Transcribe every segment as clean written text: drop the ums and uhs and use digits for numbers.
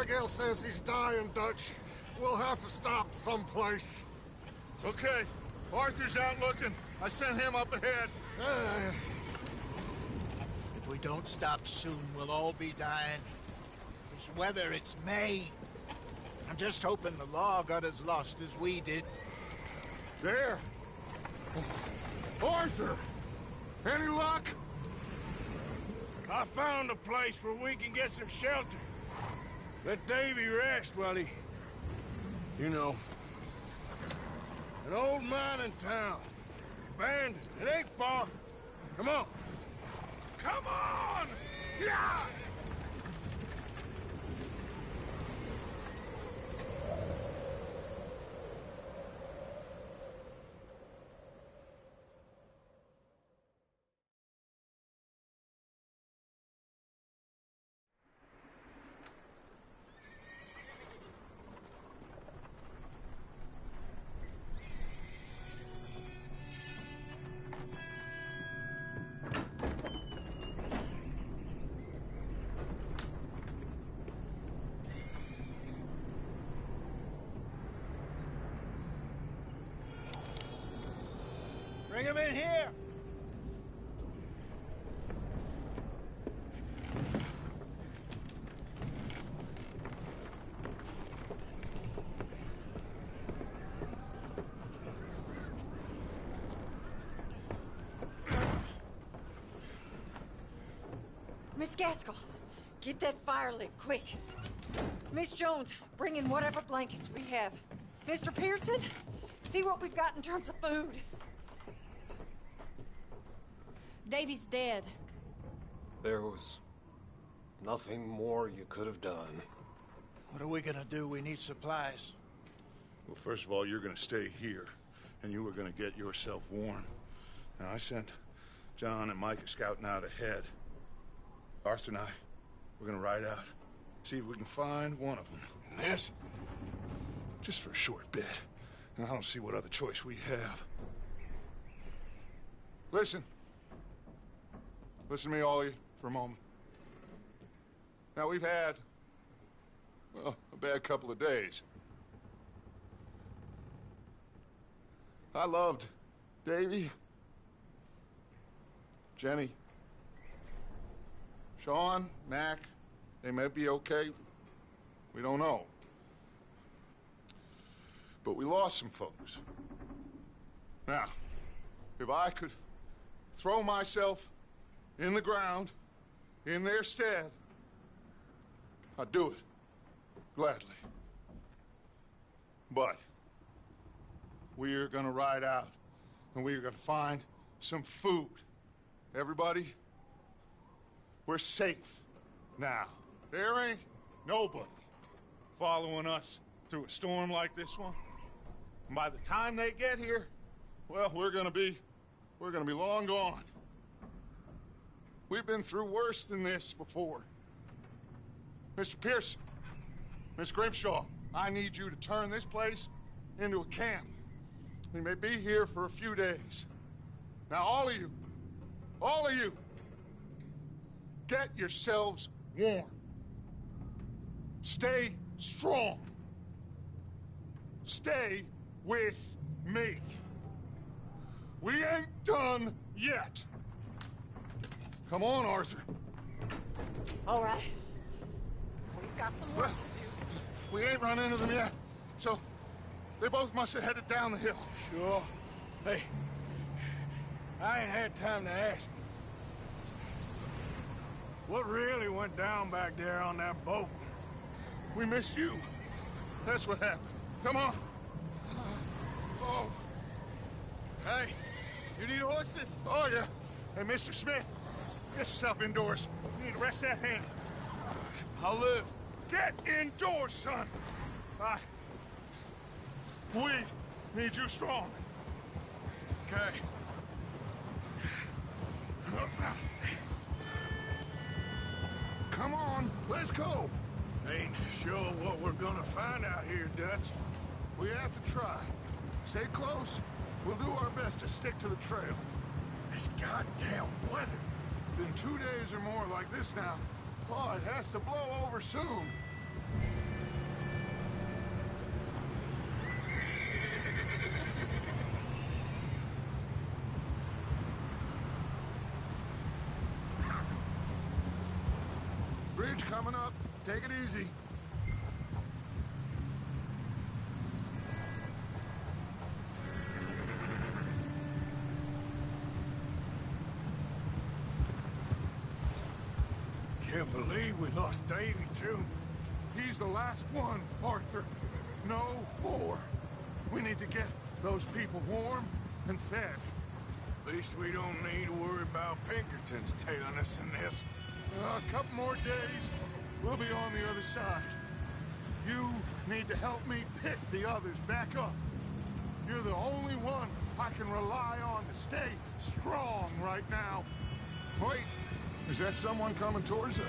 Abigail says he's dying, Dutch. We'll have to stop someplace. Okay. Arthur's out looking. I sent him up ahead. If we don't stop soon, we'll all be dying. This weather, it's May. I'm just hoping the law got as lost as we did. There! Arthur! Any luck? I found a place where we can get some shelter. Let Davy rest while he... You know. An old mining town. Abandoned. It ain't far. Come on. Come on! Yeah! Bring him in here! Miss Gaskell, get that fire lit, quick. Miss Jones, bring in whatever blankets we have. Mr. Pearson, see what we've got in terms of food. Davy's dead. There was nothing more you could have done. What are we gonna do? We need supplies. Well, first of all, you're gonna stay here, and you were gonna get yourself warm. Now, I sent John and Micah scouting out ahead. Arthur and I, we're gonna ride out, see if we can find one of them. And this? Just for a short bit. And I don't see what other choice we have. Listen. Listen to me, all of you, for a moment. Now, we've had, well, a bad couple of days. I loved Davy, Jenny, Sean, Mac. They may be okay. We don't know. But we lost some folks. Now, if I could throw myself in the ground, in their stead, I'd do it, gladly. But we're gonna ride out, and we're gonna find some food. Everybody, we're safe now. There ain't nobody following us through a storm like this one. And by the time they get here, well, we're gonna be long gone. We've been through worse than this before. Mr. Pearson, Miss Grimshaw, I need you to turn this place into a camp. We may be here for a few days. Now, all of you, get yourselves warm. Stay strong. Stay with me. We ain't done yet. Come on, Arthur. All right. We've got some work to do. We ain't run into them yet, so they both must have headed down the hill. Sure. Hey, I ain't had time to ask. What really went down back there on that boat? We missed you. That's what happened. Come on. Oh. Hey, you need horses? Oh, yeah. Hey, Mr. Smith, get yourself indoors. You need to rest that hand. I'll live. Get indoors, son. We need you strong. Okay. Come on, let's go. Ain't sure what we're gonna find out here, Dutch. We have to try. Stay close. We'll do our best to stick to the trail. This goddamn weather. Been 2 days or more like this now. Oh, it has to blow over soon. Bridge coming up. Take it easy. Can't believe we lost Davy, too. He's the last one, Arthur. No more. We need to get those people warm and fed. At least we don't need to worry about Pinkertons tailing us in this. A couple more days, we'll be on the other side. You need to help me pick the others back up. You're the only one I can rely on to stay strong right now. Wait, is that someone coming towards us?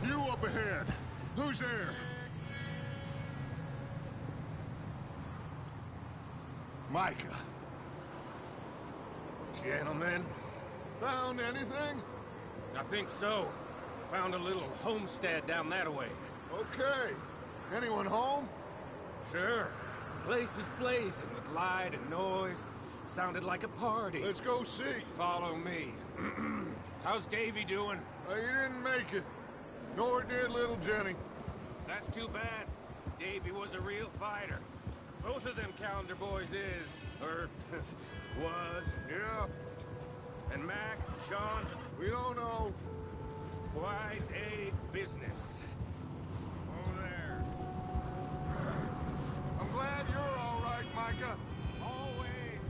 You up ahead. Who's there? Micah. Gentlemen, Found anything? I think so. Found a little homestead down that way. Okay. Anyone home? Sure. Place is blazing with light and noise. Sounded like a party. Let's go see. Follow me. How's Davy doing? He didn't make it. Nor did little Jenny. That's too bad. Davy was a real fighter. Both of them calendar boys is, or was. Yeah, And Mac, Sean, we don't know. quite a business. Over there. I'm glad you're all right, Micah. Always.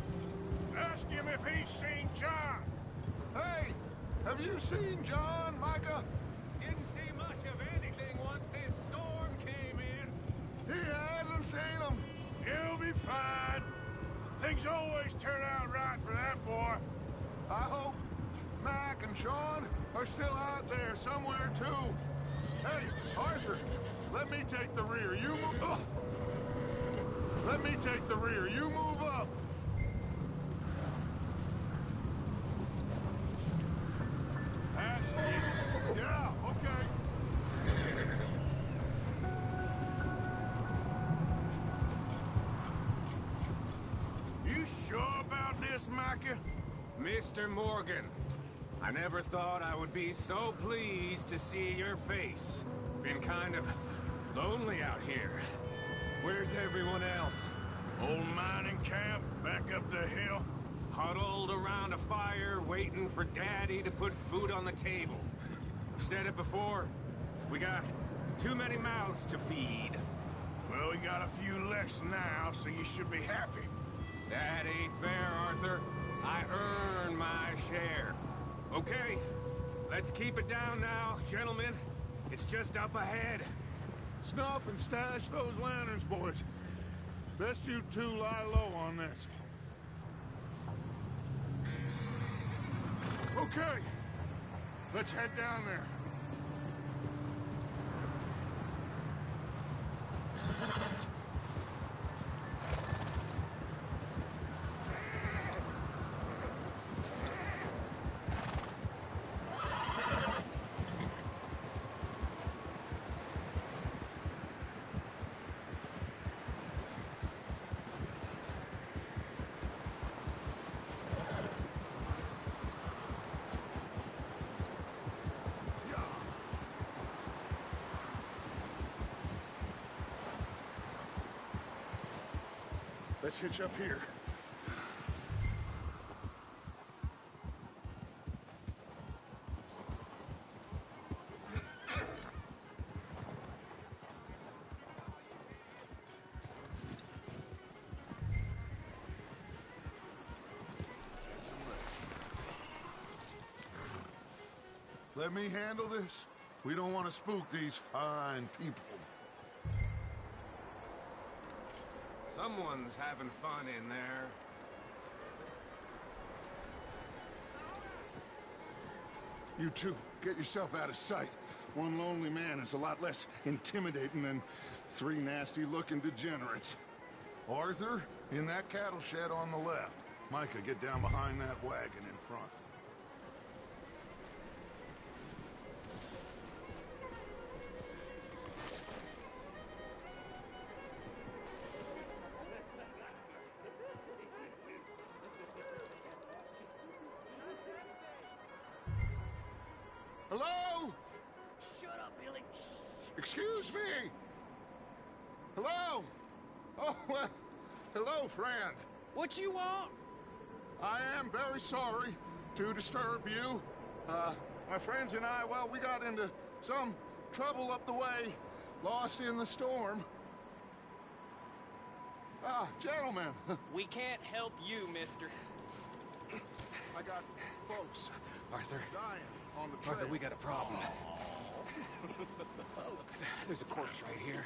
Ask him if he's seen John. Hey, have you seen John, Micah? Didn't see much of anything once this storm came in. He hasn't seen him. He'll be fine. Things always turn out right for that boy. I hope Mac and Sean are still out there somewhere, too. Hey, Arthur, let me take the rear. You move... Ugh. Let me take the rear. You move up. That's it. Yeah, okay. You sure about this, Micah? Mr. Morgan, I never thought I would be so pleased to see your face. Been kind of lonely out here. Where's everyone else? Old mining camp, back up the hill. Huddled around a fire, waiting for Daddy to put food on the table. I've said it before, we got too many mouths to feed. Well, we got a few less now, so you should be happy. That ain't fair, Arthur. I earn my share. Okay, let's keep it down now, gentlemen. It's just up ahead. Snuff and stash those lanterns, boys. Best you two lie low on this. Okay, let's head down there. Let's hitch up here. Let me handle this. We don't want to spook these fine people. Someone's having fun in there. You two, get yourself out of sight. One lonely man is a lot less intimidating than three nasty-looking degenerates. Arthur, in that cattle shed on the left. Micah, get down behind that wagon in front. Excuse me! Hello? Oh, well, hello, friend. What you want? I am very sorry to disturb you. My friends and I, well, we got into some trouble up the way, lost in the storm. Ah, gentlemen. We can't help you, mister. I got folks Arthur, dying on the trail. Arthur, we got a problem. Folks, there's a corpse right here.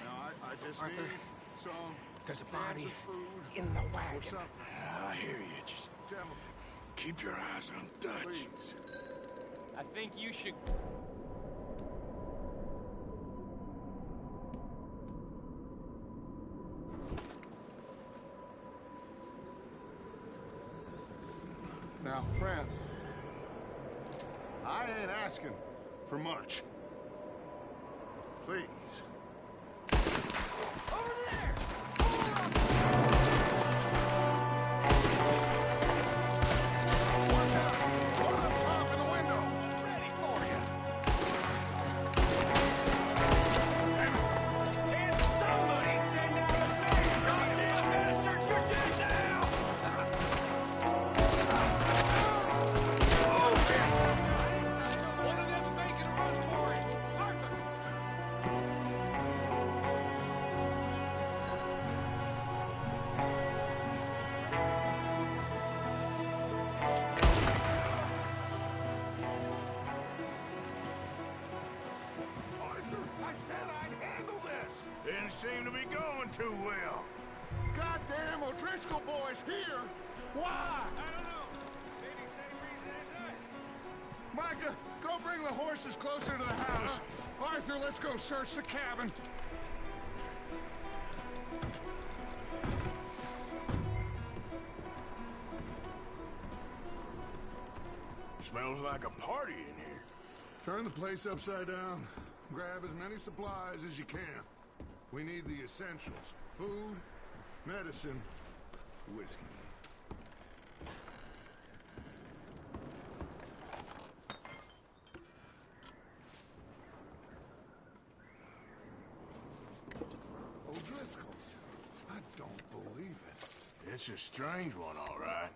Now, I just Arthur, need some there's a cans body of food in the or wagon. something. I hear you. Just Gentlemen, keep your eyes on Dutch. please. I think you should... Now, friend, I ain't asking for much. Please. Over there! Hold up top in the window! Ready for you! Can somebody send out a man? Goddamn bastards, you're dead now! One of them's making a run for it. Arthur! Arthur, I said I'd handle this! Didn't seem to be going too well. Goddamn O'Driscoll boys here! Why? I don't know. Maybe same reason as us. Micah, go bring the horses closer to the house. Arthur, let's go search the cabin. Smells like a party in here. Turn the place upside down. Grab as many supplies as you can. We need the essentials. Food, medicine, whiskey. O'Driscoll's. I don't believe it. It's a strange one, all right.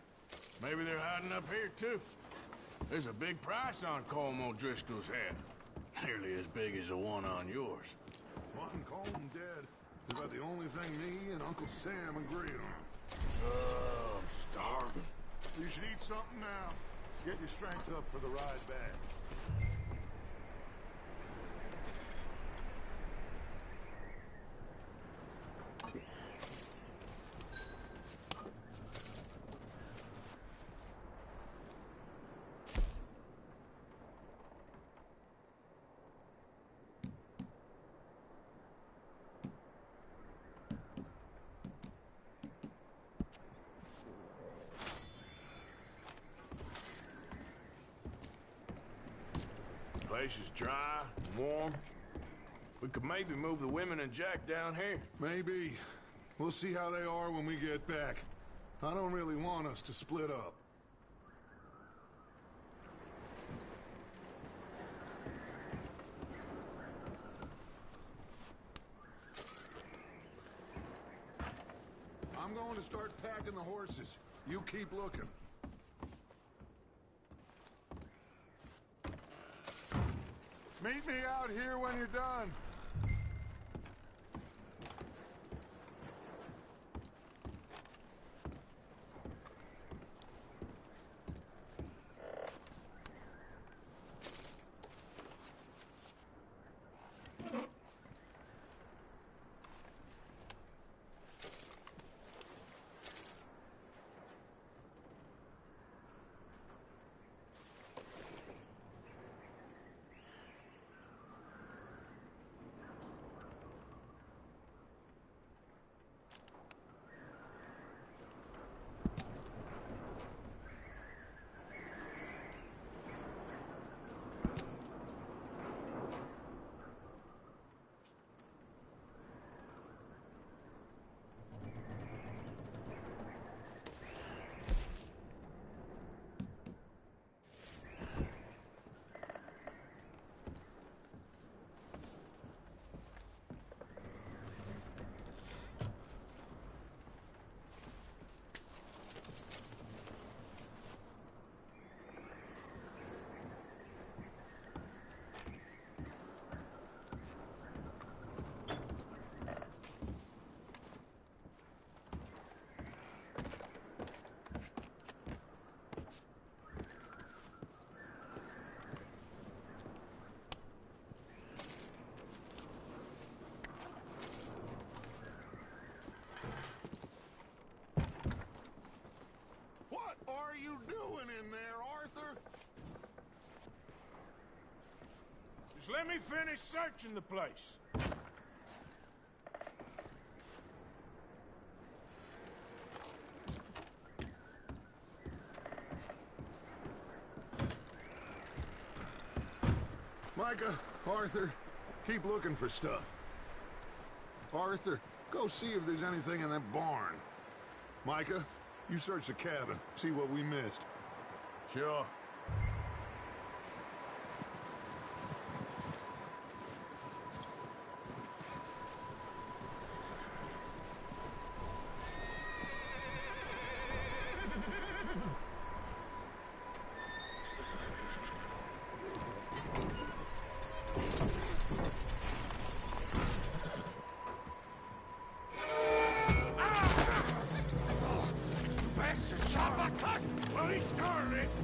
Maybe they're hiding up here, too. There's a big price on Colm O'Driscoll's head. Nearly as big as the one on yours. Wanting Colm dead is about the only thing me and Uncle Sam agree on. I'm starving. You should eat something now. Get your strength up for the ride back. Place is dry, warm. We could maybe move the women and Jack down here. Maybe. We'll see how they are when we get back. I don't really want us to split up. I'm going to start packing the horses. You keep looking. Meet me out here when you're done. Just let me finish searching the place. Micah, Arthur, keep looking for stuff. Arthur, go see if there's anything in that barn. Micah, you search the cabin, see what we missed. Sure.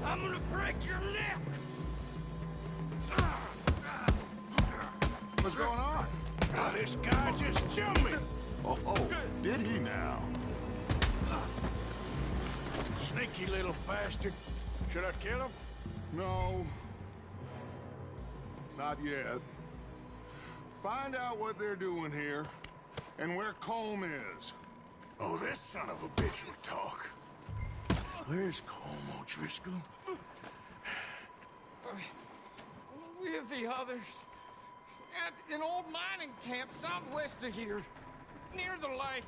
I'm gonna break your neck! What's going on? Oh, this guy just jumped me. Oh, did he now? Sneaky little bastard. Should I kill him? No. Not yet. Find out what they're doing here, and where Colm is. Oh, this son of a bitch will talk. Where's Colm O'Driscoll? With the others. At an old mining camp southwest of here. Near the lake.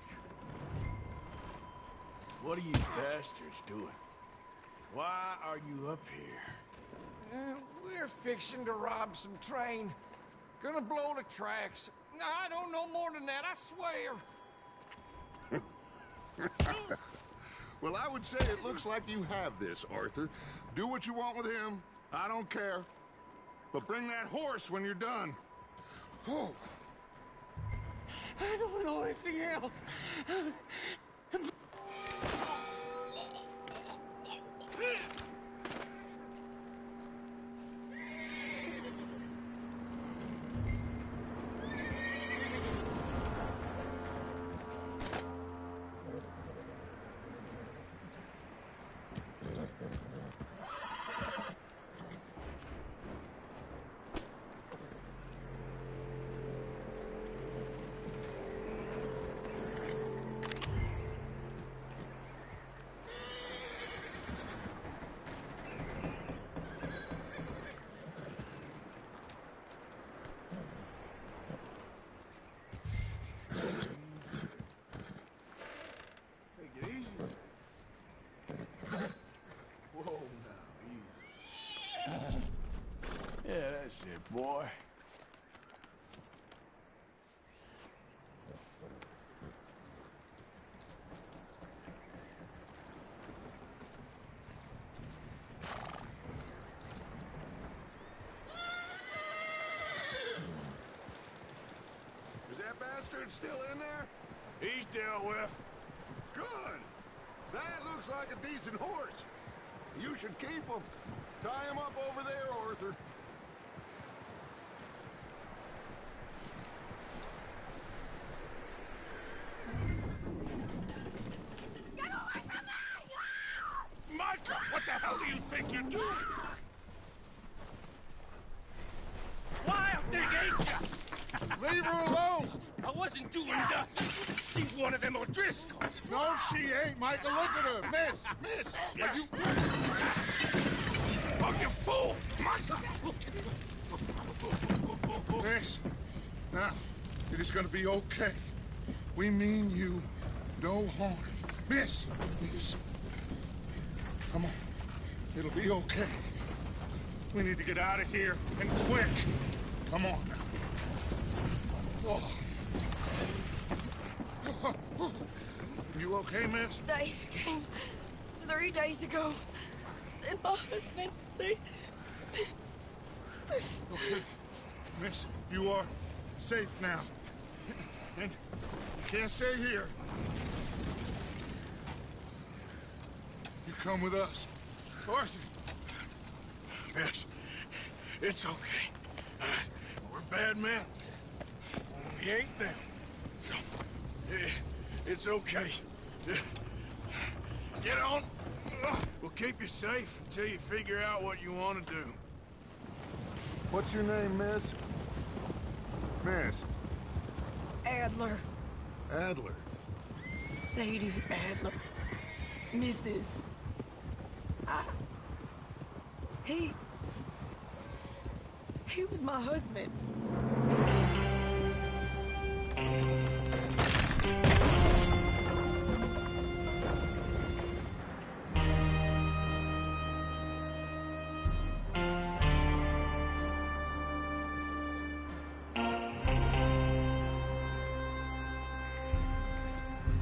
What are you bastards doing? Why are you up here? We're fixing to rob some train. Gonna blow the tracks. I don't know more than that, I swear. Well, I would say it looks like you have this, Arthur. Do what you want with him. I don't care. But bring that horse when you're done. Oh. I don't know anything else. Yeah, that's it, boy. Is that bastard still in there? He's dealt with. Good. That looks like a decent horse. You should keep him. Tie him up over there, Arthur. Get away from me! Micah, what the hell do you think you're doing? Wild thing, ain't ya? Leave her alone! I wasn't doing nothing. She's one of them O'Driscolls. No, she ain't, Michael. Look at her. Miss! Are you... Oh, you fool! Micah! Miss, now, it is gonna be okay. We mean you no harm. Miss! Come on. It'll be okay. We need to get out of here, and quick. Come on now. Oh. You okay, miss? They came 3 days ago. And my husband, they... Okay. Miss, you are safe now. And you can't stay here. You come with us. Arthur! Miss, it's okay. We're bad men. We ain't them. It's okay. Get on. We'll keep you safe until you figure out what you want to do. What's your name, miss? Miss. Adler. Adler. Sadie Adler. Mrs. He was my husband.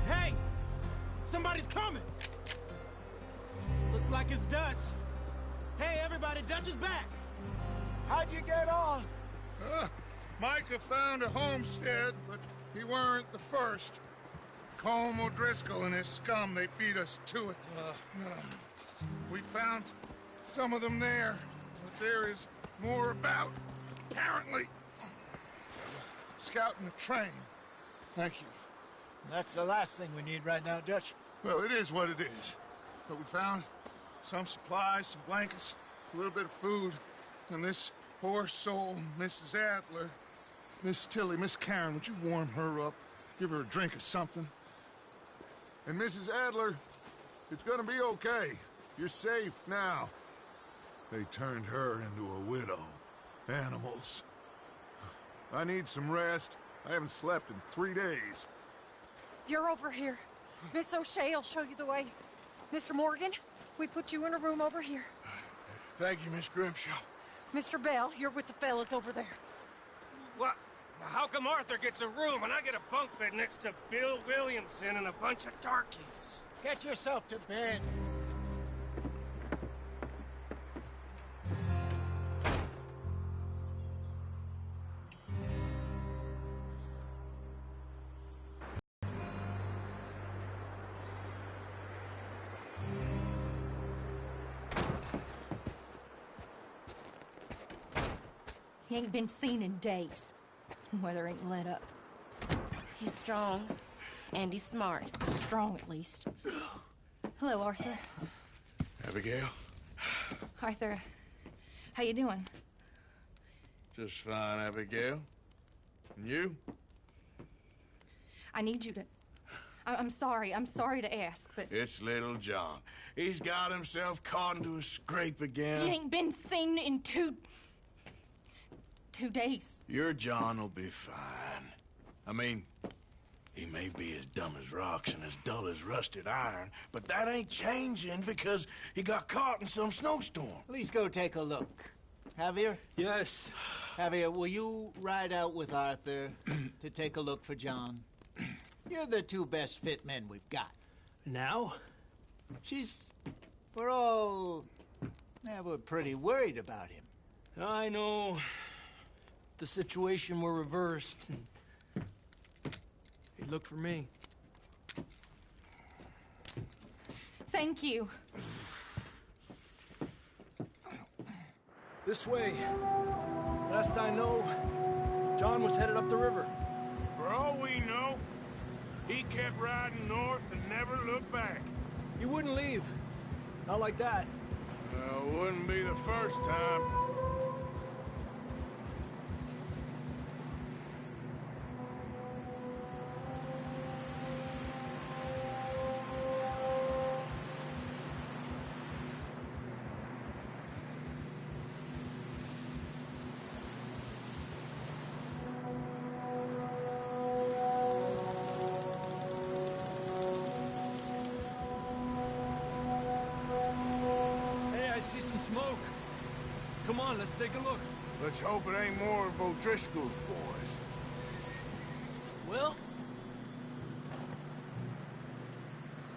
Hey! Somebody's coming! Looks like it's Dutch. Hey, everybody, Dutch is back! How'd you get on? Micah found a homestead, but he weren't the first. Colm O'Driscoll and his scum, they beat us to it. We found some of them there, but there is more about, apparently. Scouting the train. Thank you. That's the last thing we need right now, Dutch. Well, it is what it is. But we found some supplies, some blankets, a little bit of food, and this poor soul, Mrs. Adler, Miss Tilly, Miss Karen, would you warm her up? Give her a drink or something? And Mrs. Adler, it's gonna be okay. You're safe now. They turned her into a widow. Animals. I need some rest. I haven't slept in 3 days. You're over here. Miss O'Shea will show you the way. Mr. Morgan, we put you in a room over here. Thank you, Miss Grimshaw. Mr. Bell, you're with the fellas over there. What? How come Arthur gets a room and I get a bunk bed next to Bill Williamson and a bunch of darkies? Get yourself to bed. He ain't been seen in days. Weather ain't let up. He's strong, and he's smart. Strong, at least. Hello, Arthur. Abigail? Arthur, how you doing? Just fine, Abigail. And you? I need you to... I'm sorry to ask, but... It's little John. He's got himself caught into a scrape again. He ain't been seen in 2 days. Your John will be fine. I mean, he may be as dumb as rocks and as dull as rusted iron, but that ain't changing because he got caught in some snowstorm. Please go take a look. Javier? Yes. Javier, will you ride out with Arthur to take a look for John? You're the 2 best fit men we've got. Now? We're pretty worried about him. I know. The situation were reversed, and he'd look for me. Thank you. This way. Last I know, John was headed up the river. For all we know, he kept riding north and never looked back. He wouldn't leave. Not like that. Wouldn't be the first time. Smoke. Come on, let's take a look. Let's hope it ain't more of O'Driscoll's boys. Well,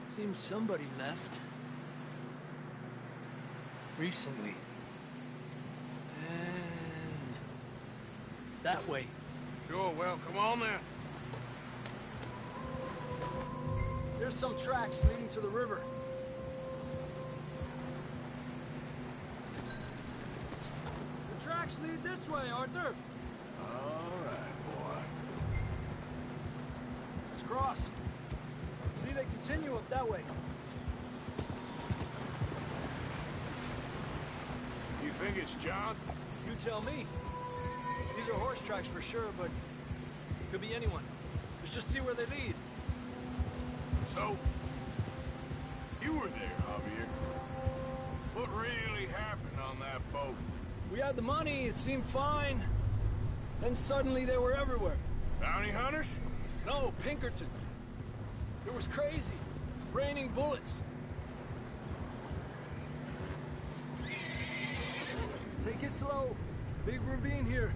seems somebody left. Recently. And that way. Sure, well, come on then. There's some tracks leading to the river. Tracks lead this way, Arthur. All right, boy. Let's cross. See, they continue up that way. You Think it's John? You tell me. These are horse tracks for sure, but could be anyone. Let's just see where they lead. So, you were there, Javier. What really happened on that boat? We had the money, it seemed fine. Then suddenly they were everywhere. Bounty hunters? No, Pinkertons. It was crazy. Raining bullets. Take it slow. Big ravine here.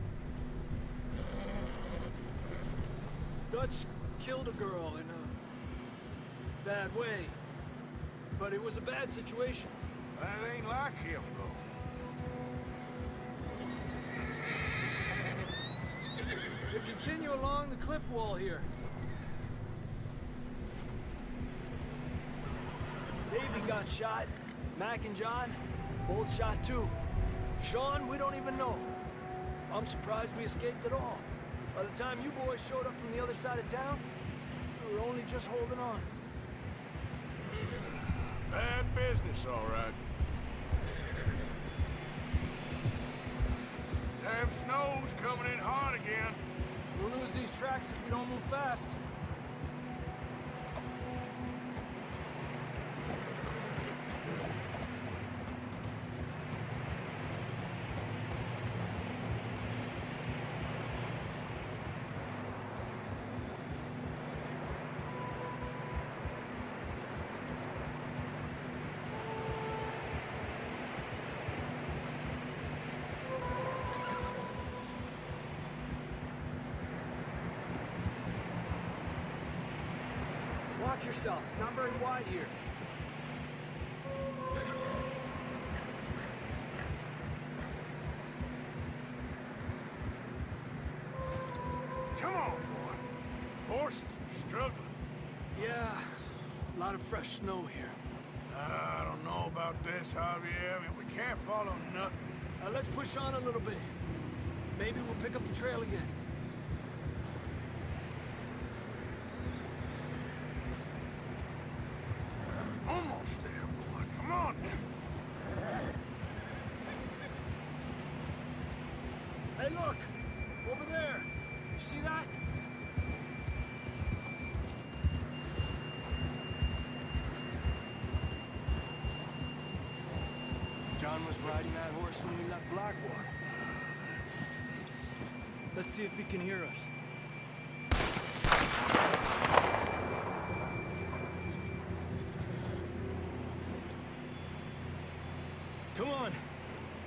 Dutch killed a girl in a bad way. But it was a bad situation. That ain't like him, though. We continue along the cliff wall here. Davey got shot. Mac and John, both shot too. Sean, we don't even know. I'm surprised we escaped at all. By the time you boys showed up from the other side of town, we were only just holding on. Bad business, all right. Damn snow's coming in hard again. We'll lose these tracks if we don't move fast. Watch yourself. It's not very wide here. Come on, boy. Horses are struggling. Yeah, a lot of fresh snow here. I don't know about this, Javier. I mean, we can't follow nothing. Let's push on a little bit. Maybe we'll pick up the trail again. Almost there, boy. Come on. Hey, look! Over there! You see that? John was riding that horse when we left Blackwater. Let's see if he can hear us. Come on!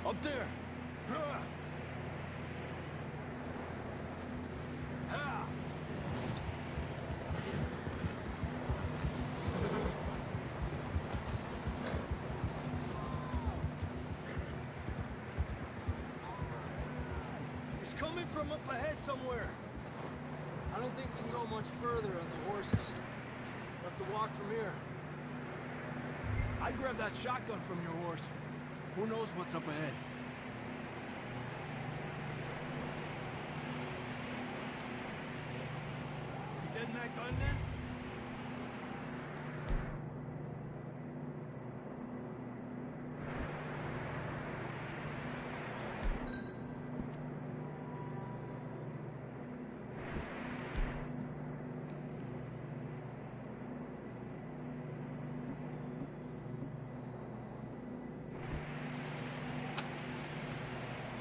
Up there! Ha! Ha! He's coming from up ahead somewhere. I don't think we can go much further on the horses. We'll have to walk from here. I'd grab that shotgun from your horse. Who knows what's up ahead? You getting that gun then?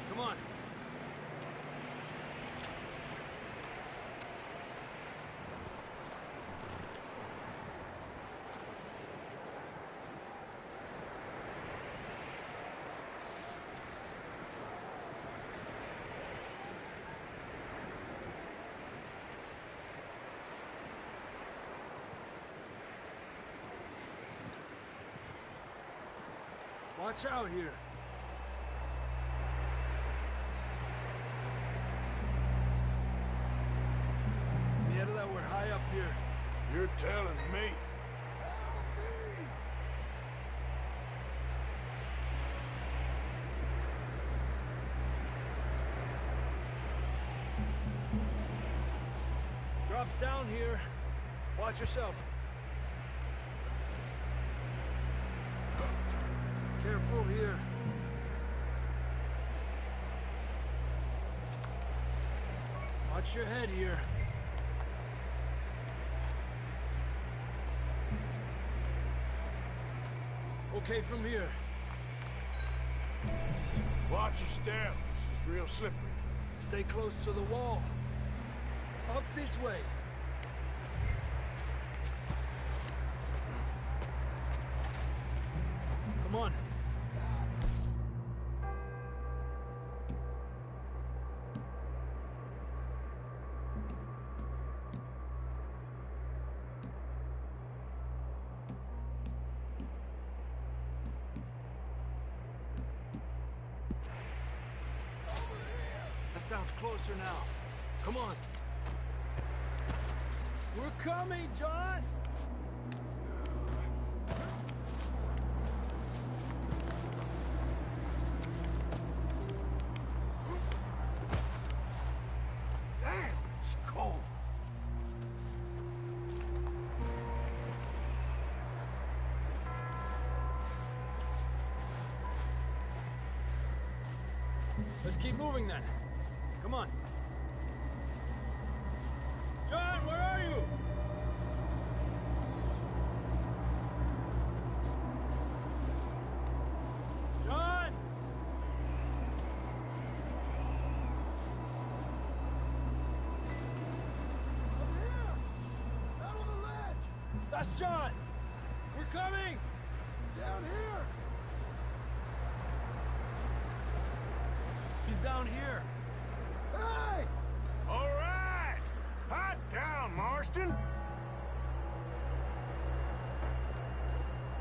Come on. Watch out here. Yeah, that we're high up here. You're telling me. Drops down here. Watch yourself. Careful here. Watch your head here. Okay from here. Watch your step. It's real slippery. Stay close to the wall. Up this way. Come on. That sounds closer now. Come on. We're coming, John! Damn, it's cold. Let's keep moving then. Come on. John, where are you? John! Up here! Out on the ledge! That's John! We're coming! Down here! He's down here. Hey! All right. Hot down, Marston.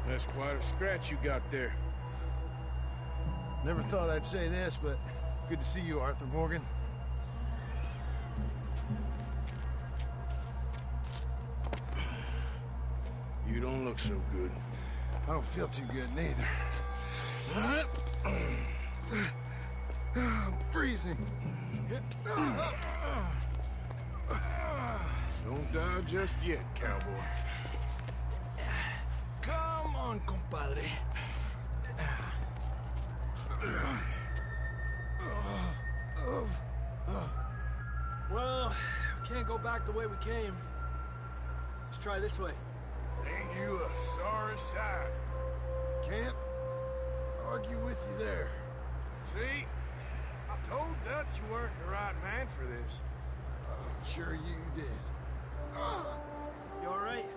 That's quite a scratch you got there. Never thought I'd say this, but it's good to see you, Arthur Morgan. You don't look so good. I don't feel too good, neither. I'm freezing. Don't die just yet, cowboy. Come on, compadre. Well, we can't go back the way we came. Let's try this way. Ain't you a sorry sight? Can't argue with you there. See? I told Dutch you weren't the right man for this. I'm sure you did. You all right?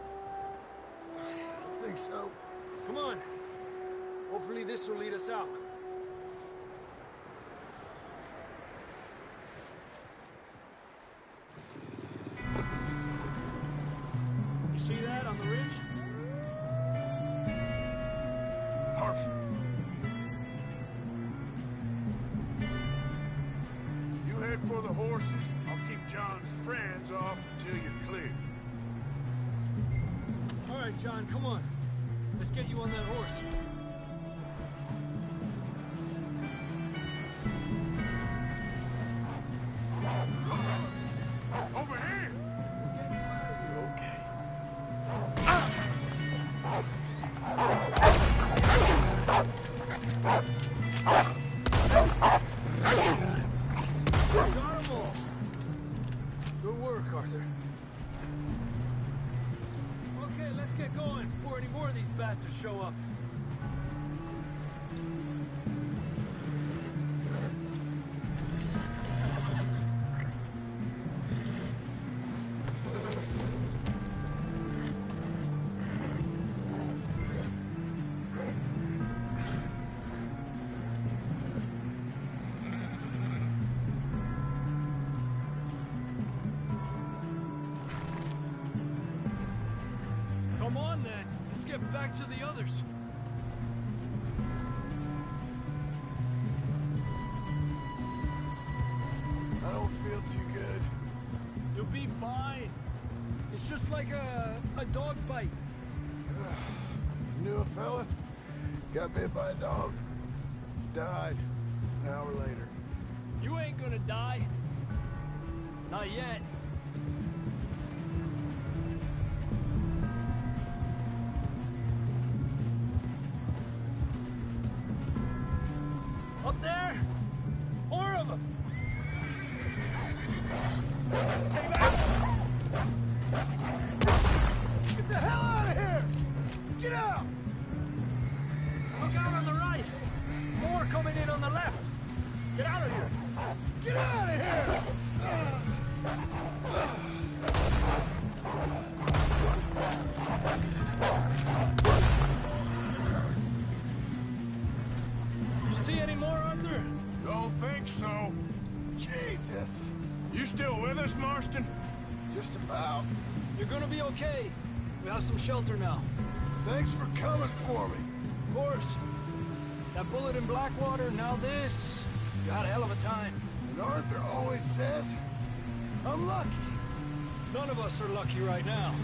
I don't think so. Come on. Hopefully this will lead us out. You see that on the ridge? Perfect. You head for the horses. I'll keep John's friends off until you're clear. All right, John, come on. Let's get you on that horse. Over here! You okay? Got 'em all. Good work, Arthur. Okay, let's get going before any more of these bastards show up. Come on, then. Let's get back to the others. I don't feel too good. You'll be fine. It's just like a dog bite. Knew a fella? Got bit by a dog. Died an hour later. You ain't gonna die. Not yet. Up there? More of them! so. Jesus. You still with us, Marston? Just about. You're gonna be okay. We have some shelter now. Thanks for coming for me. Of course. That bullet in Blackwater, now this. You had a hell of a time. And Arthur always says, I'm lucky. None of us are lucky right now.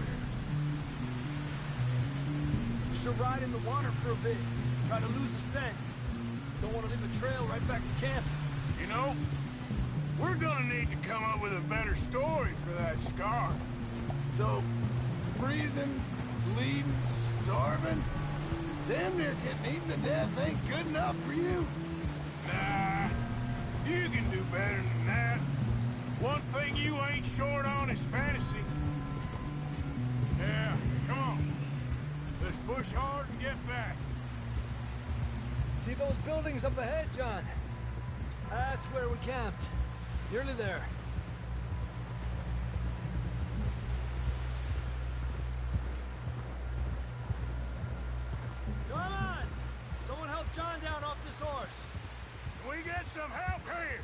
Should ride in the water for a bit. Try to lose a scent. Don't want to leave a trail right back to camp. You know, we're gonna need to come up with a better story for that scar. So, freezing, bleeding, starving, damn near getting eaten to death ain't good enough for you? Nah, you can do better than that. One thing you ain't short on is fantasy. Yeah, come on. Let's push hard and get back. See those buildings up ahead, John? That's where we camped. Nearly there. Come on! Someone help John down off this horse. Can we get some help here?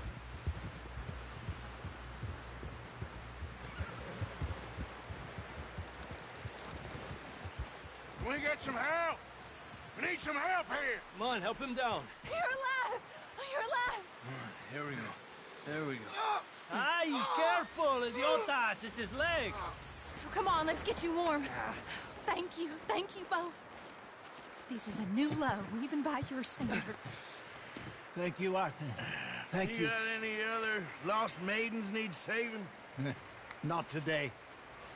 Can we get some help? We need some help here. Come on, help him down. You're alive! You're alive! Here we go. There we go. Ay, careful, idiotas! It's his leg. Come on, let's get you warm. Thank you both. This is a new low, even by your standards. Thank you, Arthur. Thank you. You got any other lost maidens need saving? Not today.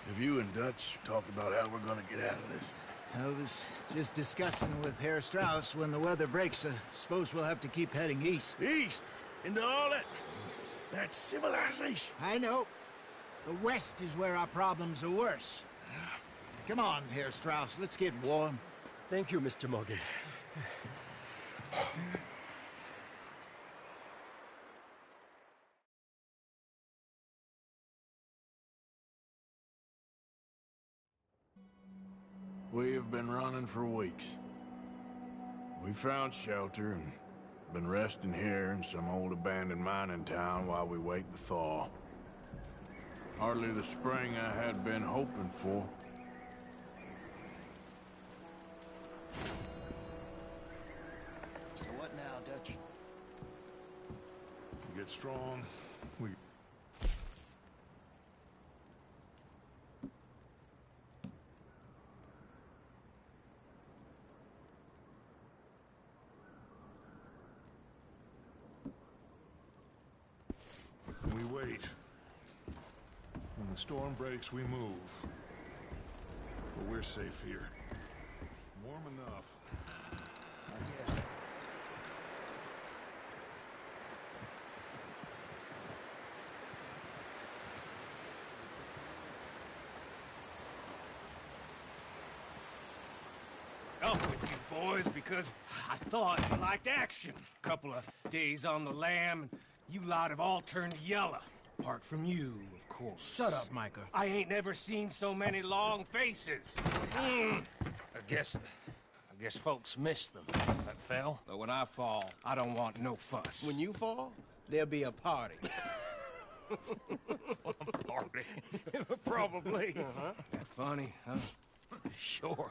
Have you and Dutch talked about how we're gonna get out of this? I was just discussing with Herr Strauss when the weather breaks. I suppose we'll have to keep heading east. East? Into all that civilization? I know. The west is where our problems are worse. Come on, Herr Strauss, let's get warm. Thank you, Mr. Morgan. We have been running for weeks. We found shelter and been resting here in some old abandoned mining town while we wait the thaw. Hardly the spring I had been hoping for. So what now, Dutch? We get strong. We wait. When the storm breaks, we move. But we're safe here. Warm enough. I guess. Up with you boys because I thought you liked action. Couple of days on the lam, and you lot have all turned yellow. Apart from you, of course. Shut up, Micah. I ain't never seen so many long faces. I guess folks miss them. That fell. But when I fall, I don't want no fuss. When you fall, there'll be a party. Party? Probably. That funny, huh? Sure.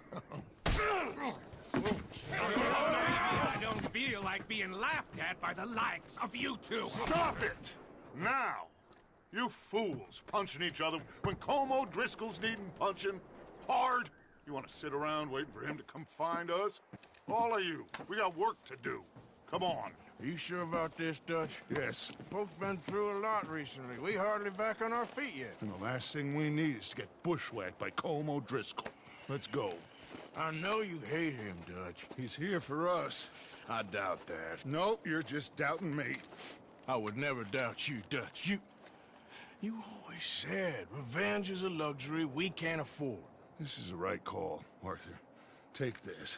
I don't feel like being laughed at by the likes of you two. Stop it! Now! You fools punching each other when Colm O'Driscoll's needing punching. Hard! You want to sit around waiting for him to come find us? All of you, we got work to do. Come on. Are you sure about this, Dutch? Yes. Folks been through a lot recently. We hardly back on our feet yet. And the last thing we need is to get bushwhacked by Colm O'Driscoll. Let's go. I know you hate him, Dutch. He's here for us. I doubt that. No, you're just doubting me. I would never doubt you, Dutch. You always said revenge is a luxury we can't afford. This is the right call, Arthur. Take this.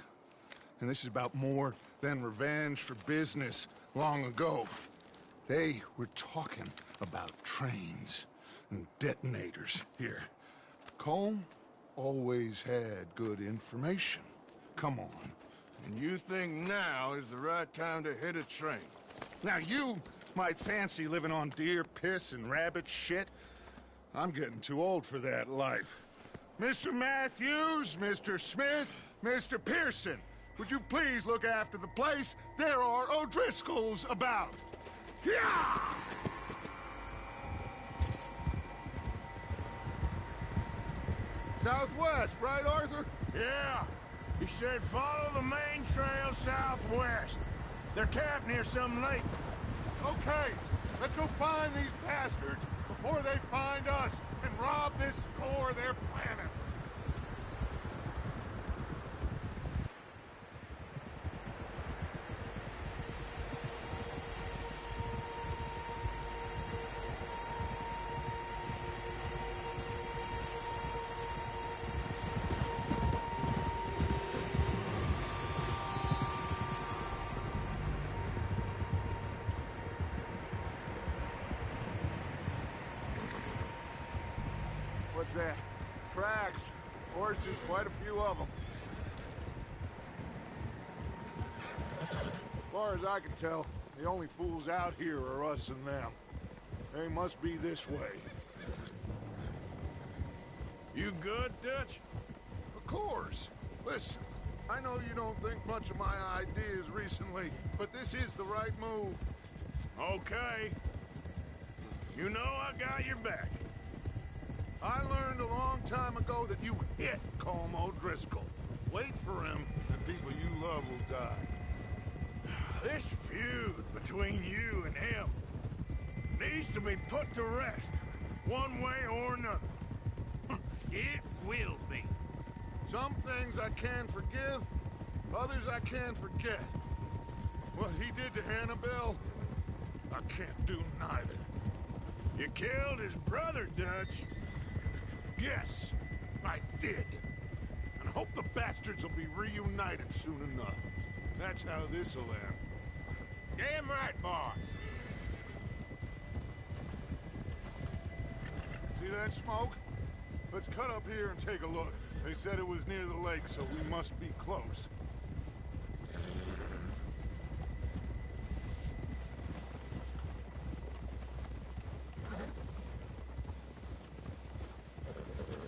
And this is about more than revenge for business long ago. They were talking about trains and detonators here. Colm always had good information. Come on. And you think now is the right time to hit a train? Now you might fancy living on deer piss and rabbit shit. I'm getting too old for that life. Mr. Matthews, Mr. Smith, Mr. Pearson, would you please look after the place? There are O'Driscolls about. Yeah! Southwest, right, Arthur? Yeah. He said follow the main trail southwest. They're camped near some lake. Okay, let's go find these bastards before they find us and rob this core they're planning. What's that? Tracks. Horses, quite a few of them. As far as I can tell, the only fools out here are us and them. They must be this way. You good, Dutch? Of course. Listen, I know you don't think much of my ideas recently, but this is the right move. Okay. You know I got your back. I learned a long time ago that you hit Colm O'Driscoll. Wait for him, and people you love will die. This feud between you and him needs to be put to rest, one way or another. It will be. Some things I can forgive, others I can't forget. What he did to Annabelle, I can't do neither. You killed his brother, Dutch. Yes, I did. And I hope the bastards will be reunited soon enough. That's how this'll end. Damn right, boss. See that smoke? Let's cut up here and take a look. They said it was near the lake, so we must be close.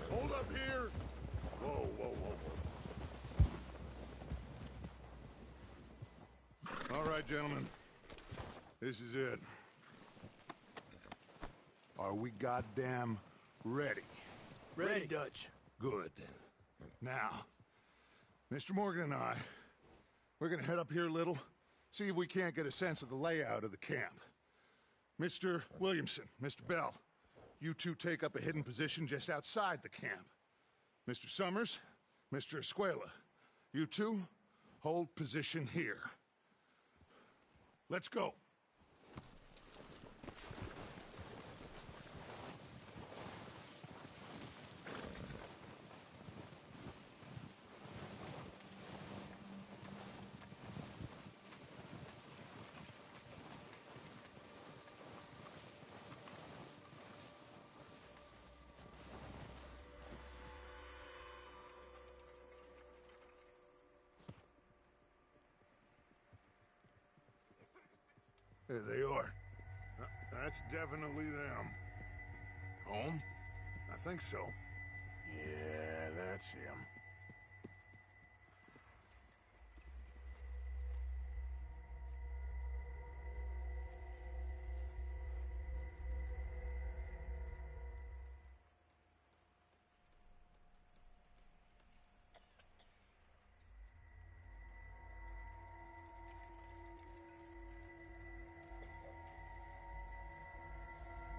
Hold up here! Whoa, whoa, whoa, whoa. All right, gentlemen. This is it. Are we goddamn ready? Ready, Dutch. Good. Now, Mr. Morgan and I, we're gonna head up here a little, see if we can't get a sense of the layout of the camp. Mr. Williamson, Mr. Bell, you two take up a hidden position just outside the camp. Mr. Summers, Mr. Escuela, you two hold position here. Let's go. There they are. That's definitely them. Home? I think so. Yeah, that's him.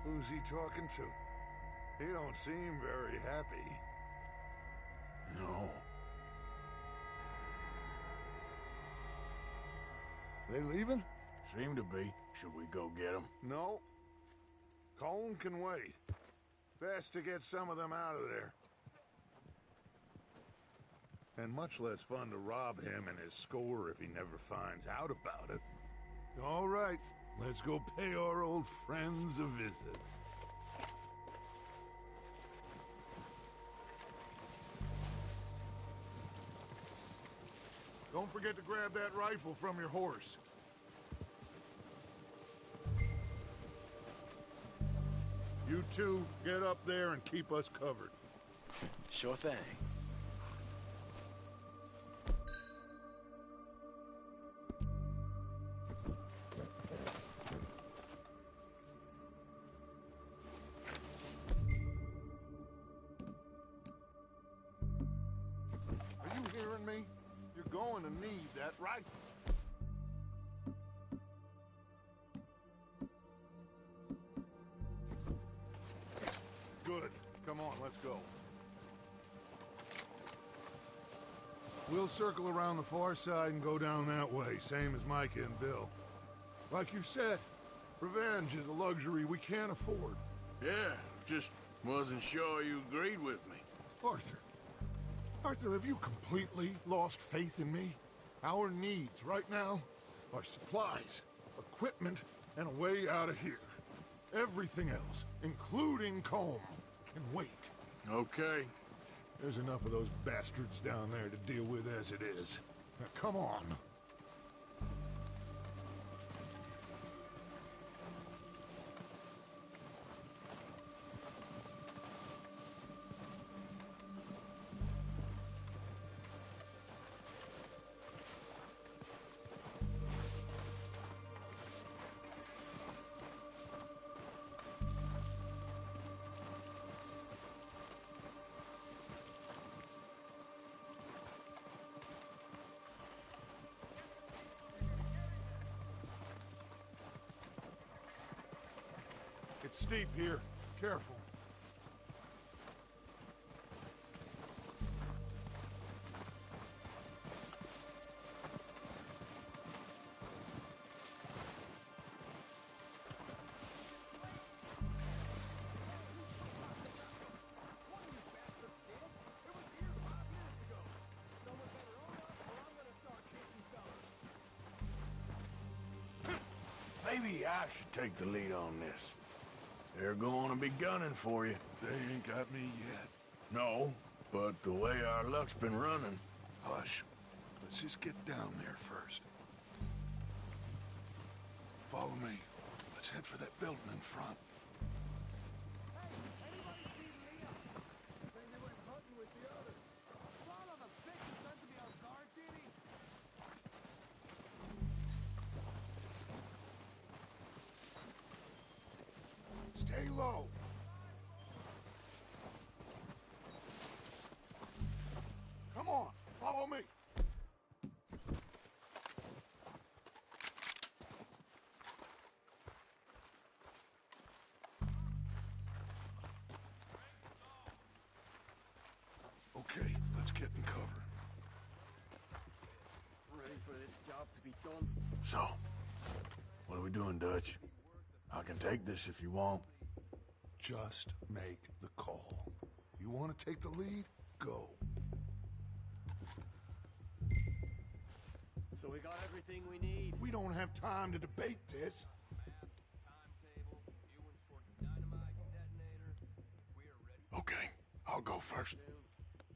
Who's he talking to? He don't seem very happy. No. They leaving? Seem to be. Should we go get them? No. Colm can wait. Best to get some of them out of there. And much less fun to rob him and his score if he never finds out about it. All right, let's go pay our old friends a visit. Don't forget to grab that rifle from your horse. You two, get up there and keep us covered. Sure thing. Are you hearing me? You're going to need that rifle. Good. Come on, let's go. We'll circle around the far side and go down that way, same as Micah and Bill. Like you said, revenge is a luxury we can't afford. Yeah, just wasn't sure you agreed with me. Arthur, have you completely lost faith in me? Our needs right now are supplies, equipment, and a way out of here. Everything else, including Colm, can wait. Okay. There's enough of those bastards down there to deal with as it is. Now, come on. It's steep here. Careful. Maybe I should take the lead on this. They're going to be gunning for you. They ain't got me yet. No, but the way our luck's been running... Hush. Let's just get down there first. Follow me. Let's head for that building in front. Stay low. Come on, follow me. Okay, let's get in cover. Ready for this job to be done? So, what are we doing, Dutch? I can take this if you want. Just make the call. You want to take the lead? Go. So we got everything we need. We don't have time to debate this. Okay, I'll go first.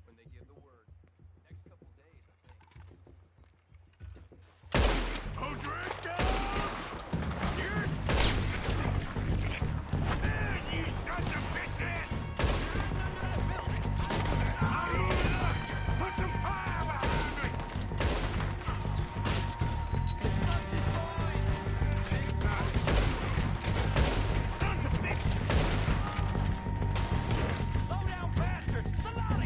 When they give the word. Next couple days, I think. O'Driscoll! You sons of bitches! Put some fire behind me! Sons of bitches! Slow down, bastards! It's a lot of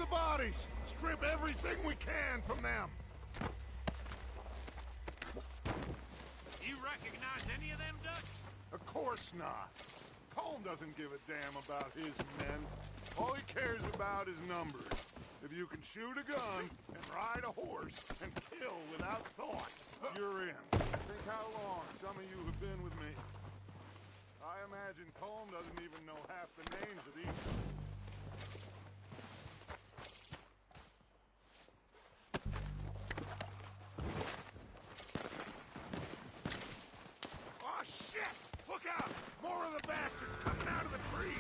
the bodies! Strip everything we can from them! You recognize any of them, Dutch? Of course not. Colm doesn't give a damn about his men. All he cares about is numbers. If you can shoot a gun and ride a horse and kill without thought, you're in. Think how long some of you have been with me. I imagine Colm doesn't even know half the names of these. Oh, shit! Look out! More of the bastards coming out of the trees!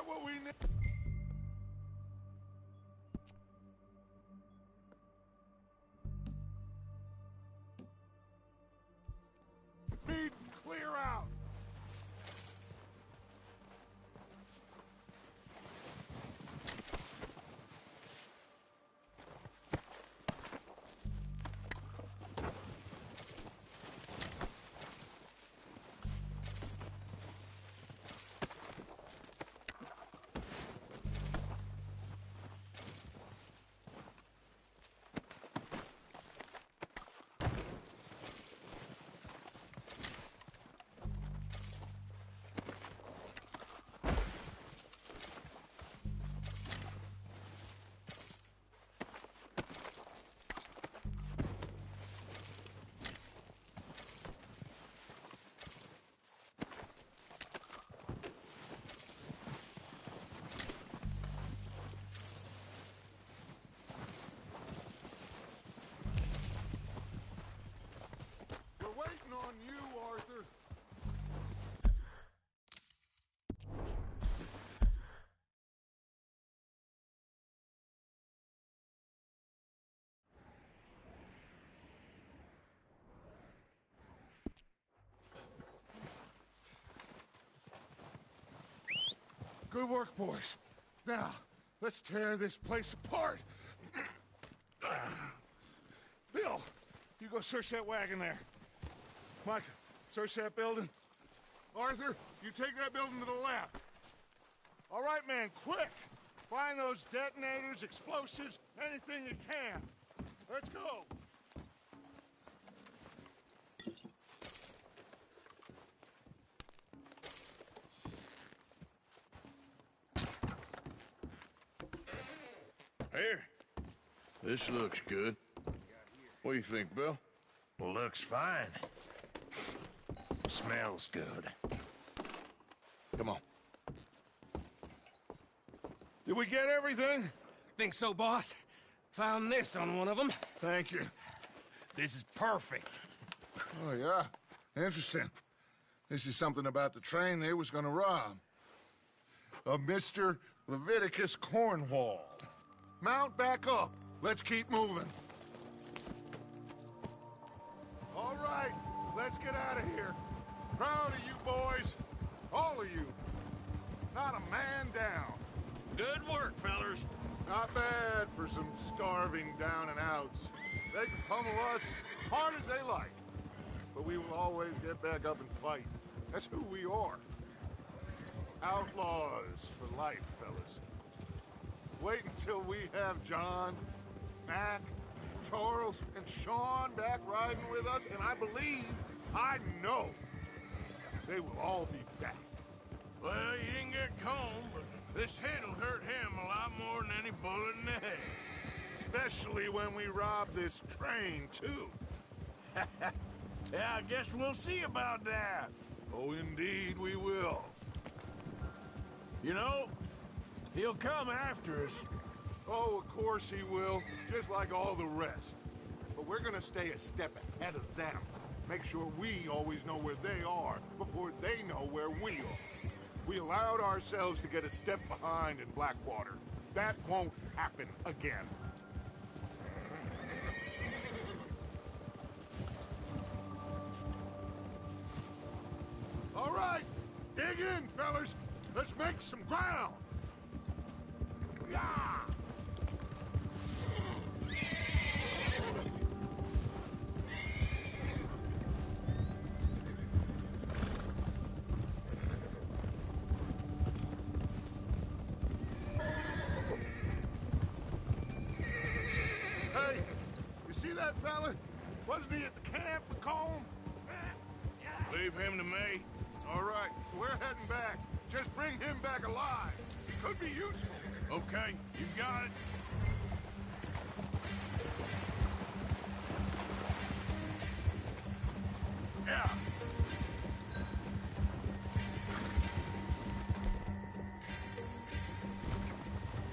What we need. Feed clear out. Waiting on you, Arthur. Good work, boys. Now, let's tear this place apart. Bill, you go search that wagon there. Mike, search that building. Arthur, you take that building to the left. All right, man, quick! Find those detonators, explosives, anything you can. Let's go! Here. This looks good. What do you think, Bill? Looks fine. Smells good. Come on. Did we get everything? Think so, boss. Found this on one of them. Thank you. This is perfect. Oh, yeah? Interesting. This is something about the train they was gonna rob. A Mr. Leviticus Cornwall. Mount back up. Let's keep moving. All right, let's get out of here. Proud of you boys. All of you. Not a man down. Good work, fellers. Not bad for some starving down and outs. They can pummel us hard as they like. But we will always get back up and fight. That's who we are. Outlaws for life, fellas. Wait until we have John, Mac, Charles, and Sean back riding with us, and I know, they will all be back. Well, you didn't get Combe, but this hit'll hurt him a lot more than any bullet in the head. Especially when we rob this train, too. Yeah, I guess we'll see about that. Oh, indeed we will. You know, he'll come after us. Oh, of course he will, just like all the rest. But we're gonna stay a step ahead of them. Make sure we always know where they are before they know where we are. We allowed ourselves to get a step behind in Blackwater. That won't happen again. All right, dig in, fellas. Let's make some ground. Yeah! Hey, you see that fella? Wasn't he at the camp with Combe? Leave him to me. All right, we're heading back. Just bring him back alive. It could be useful. Okay, you got it. Yeah.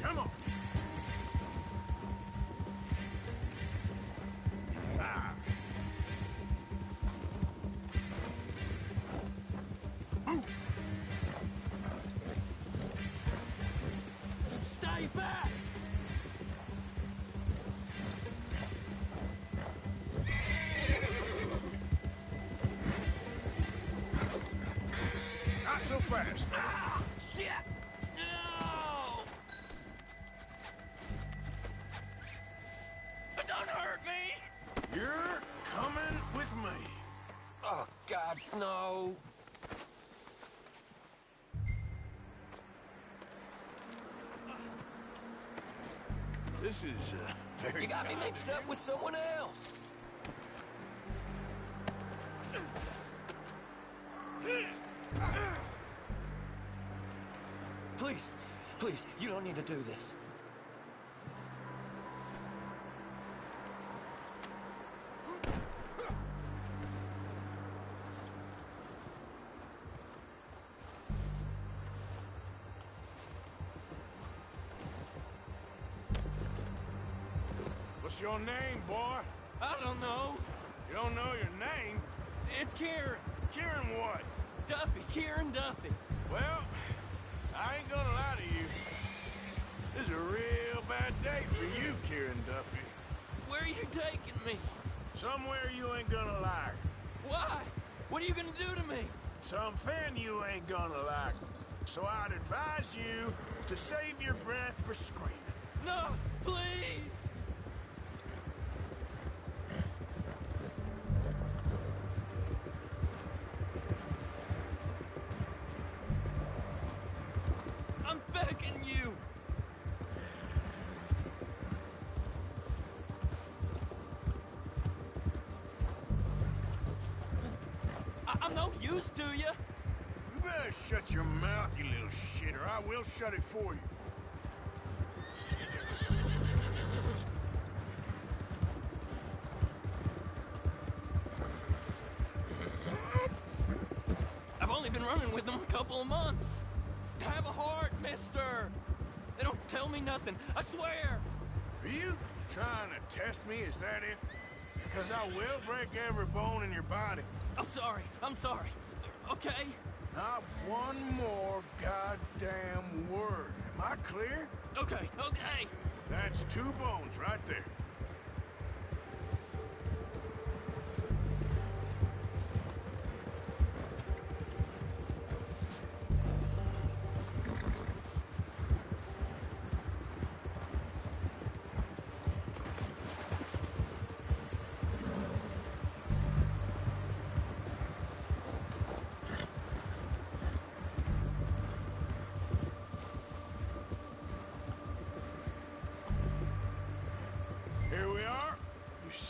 Come on. Ah. Move. Stay back! Not so fast. Ah! Shit! No! Don't hurt me! You're coming with me. Oh, God, no. This is very... You got me mixed up with someone else. Please, please, you don't need to do this. What's your name, boy? I don't know. You don't know your name? It's Kieran. Kieran what? Duffy. Kieran Duffy. Well, I ain't gonna lie to you. This is a real bad day for you, Kieran Duffy. Where are you taking me? Somewhere you ain't gonna like. Why? What are you gonna do to me? Something you ain't gonna like. So I'd advise you to save your breath for screaming. No, please! I'm begging you! I'm no use to you! You better shut your mouth, you little shit, or I will shut it for you. I've only been running with them a couple of months. Have a heart, mister! They don't tell me nothing, I swear! Are you trying to test me, is that it? Because I will break every bone in your body. I'm sorry. Okay? Not one more goddamn word. Am I clear? Okay. That's 2 bones right there.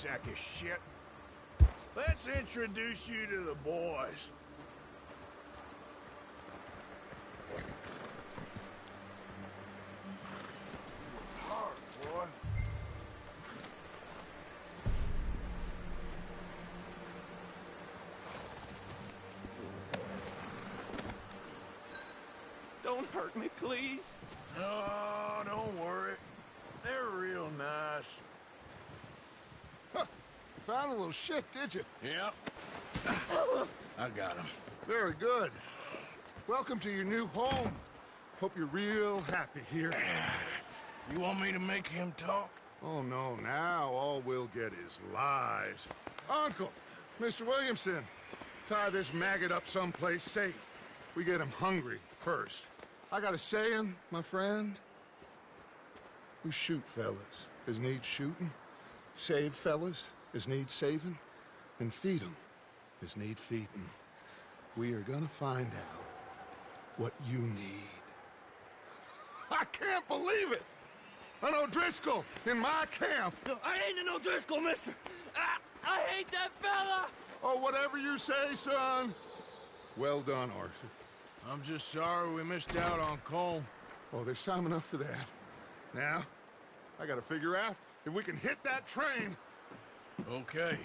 sack of shit. Let's introduce you to the boys. Hard, boy. Don't hurt me, please. Oh, don't worry. They're real nice. Huh. Found a little shit, did you? Yep. I got him. Very good. Welcome to your new home. Hope you're real happy here. You want me to make him talk? Oh, no. Now all we'll get is lies. Uncle, Mr. Williamson, tie this maggot up someplace safe. We get him hungry first. I got a saying, my friend. We shoot fellas as need shooting, save fellas as need saving, and feed 'em as need feeding. We are gonna find out what you need. I can't believe it! An O'Driscoll in my camp! I ain't an O'Driscoll, mister! I hate that fella! Oh, whatever you say, son. Well done, Arthur. I'm just sorry we missed out on Cole. Oh, there's time enough for that. Now, I gotta figure out if we can hit that train. Okay.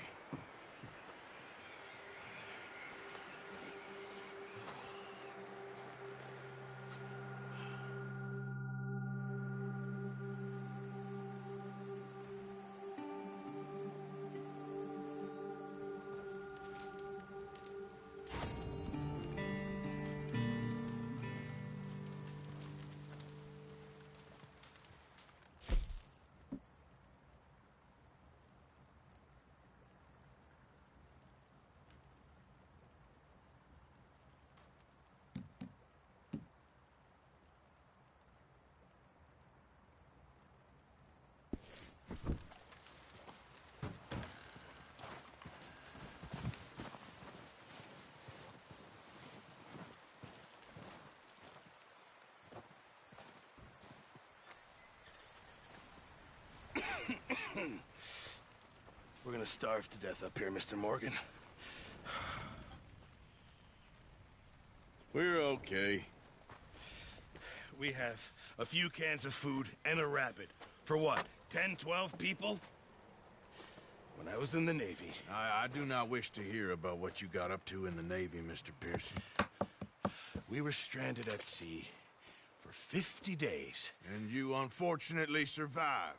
We're gonna starve to death up here, Mr. Morgan. We're okay. We have a few cans of food and a rabbit. For what, 10, 12 people? When I was in the Navy... I do not wish to hear about what you got up to in the Navy, Mr. Pearson. We were stranded at sea for 50 days. And you unfortunately survived.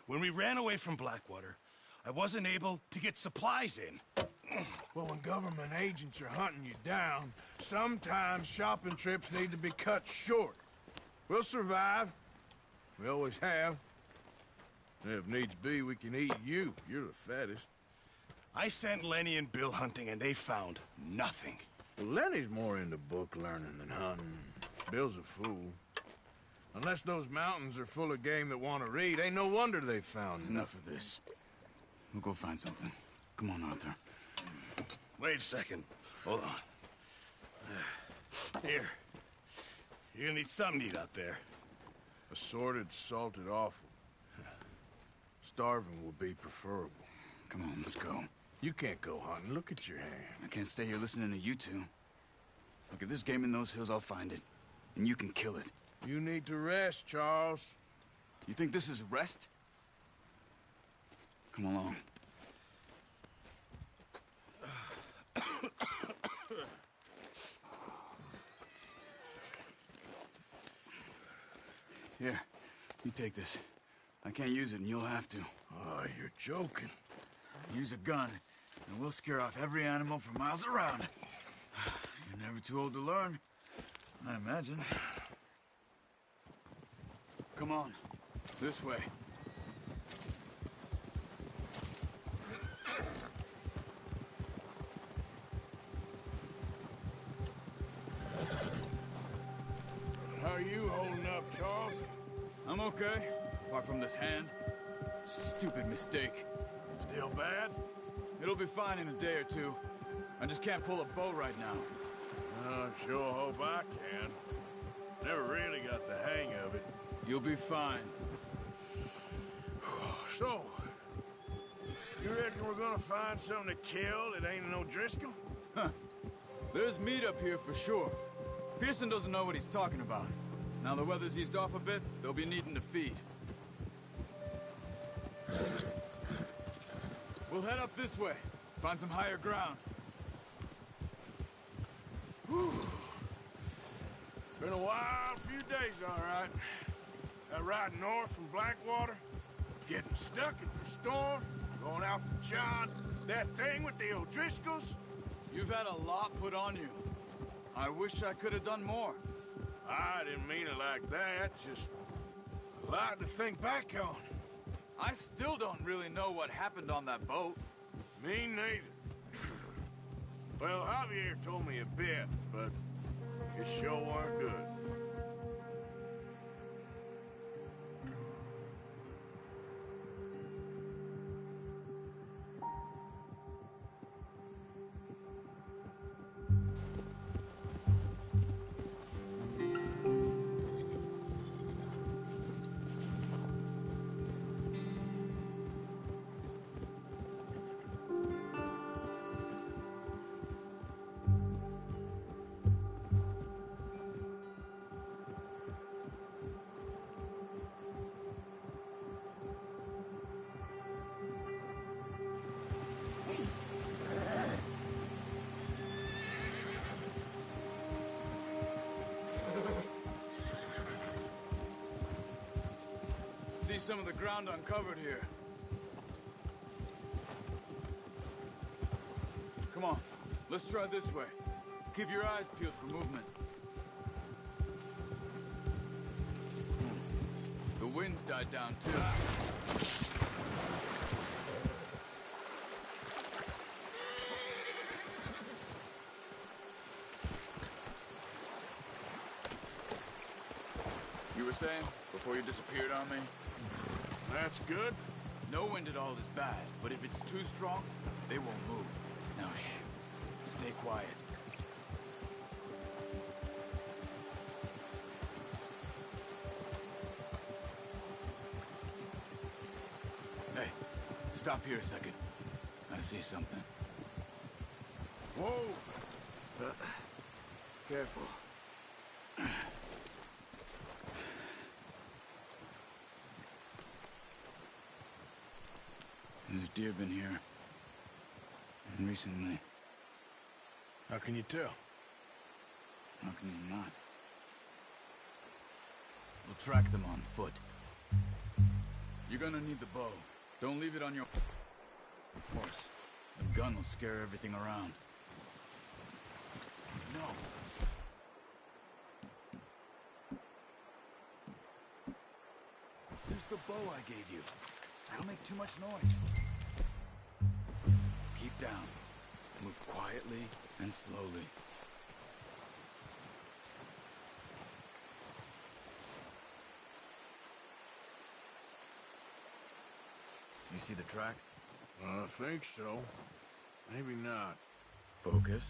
When we ran away from Blackwater, I wasn't able to get supplies in. Well, when government agents are hunting you down, sometimes shopping trips need to be cut short. We'll survive. We always have. If needs be, we can eat you. You're the fattest. I sent Lenny and Bill hunting, and they found nothing. Well, Lenny's more into book learning than hunting. Bill's a fool. Unless those mountains are full of game that want to read, ain't no wonder they found Enough of this. We'll go find something. Come on, Arthur. Wait a second. Hold on. Here. You're gonna need something to eat out there. Assorted, salted offal. Starving will be preferable. Come on, let's go. You can't go hunting. Look at your hand. I can't stay here listening to you two. Look, if there's game in those hills, I'll find it. And you can kill it. You need to rest, Charles. You think this is rest? Come along. Here, you take this. I can't use it, and you'll have to. Oh, you're joking. Use a gun, and we'll scare off every animal for miles around. You're never too old to learn, I imagine. Come on, this way. How are you holding up, Charles? I'm okay, apart from this hand. Stupid mistake. Still bad? It'll be fine in a day or two. I just can't pull a bow right now. I sure hope I can. Never really got the hang of it. You'll be fine. So, You reckon we're gonna find something to kill that ain't an O'Driscoll? Huh. There's meat up here for sure. Pearson doesn't know what he's talking about. Now the weather's eased off a bit, they'll be needing to feed. We'll head up this way. Find some higher ground. Whew. Been a wild few days, all right. That ride north from Blackwater, getting stuck in the storm, going out from John, that thing with the O'Driscolls. You've had a lot put on you. I wish I could have done more. I didn't mean it like that, just a lot to think back on. I still don't really know what happened on that boat. Me neither. Well, Javier told me a bit, but it sure weren't good. See some of the ground uncovered here. Come on, let's try this way. Keep your eyes peeled for movement. The wind's died down too. You were saying, before you disappeared on me? That's good. No wind at all is bad, but if it's too strong, they won't move. Now shh. Stay quiet. Hey, stop here a second. I see something. Whoa! Careful. There's deer been here. And recently. How can you tell? How can you not? We'll track them on foot. You're gonna need the bow. Don't leave it on your horse. The gun will scare everything around. No. Here's the bow I gave you. That'll make too much noise. Keep down. Move quietly and slowly. You see the tracks? I think so. Maybe not. Focus.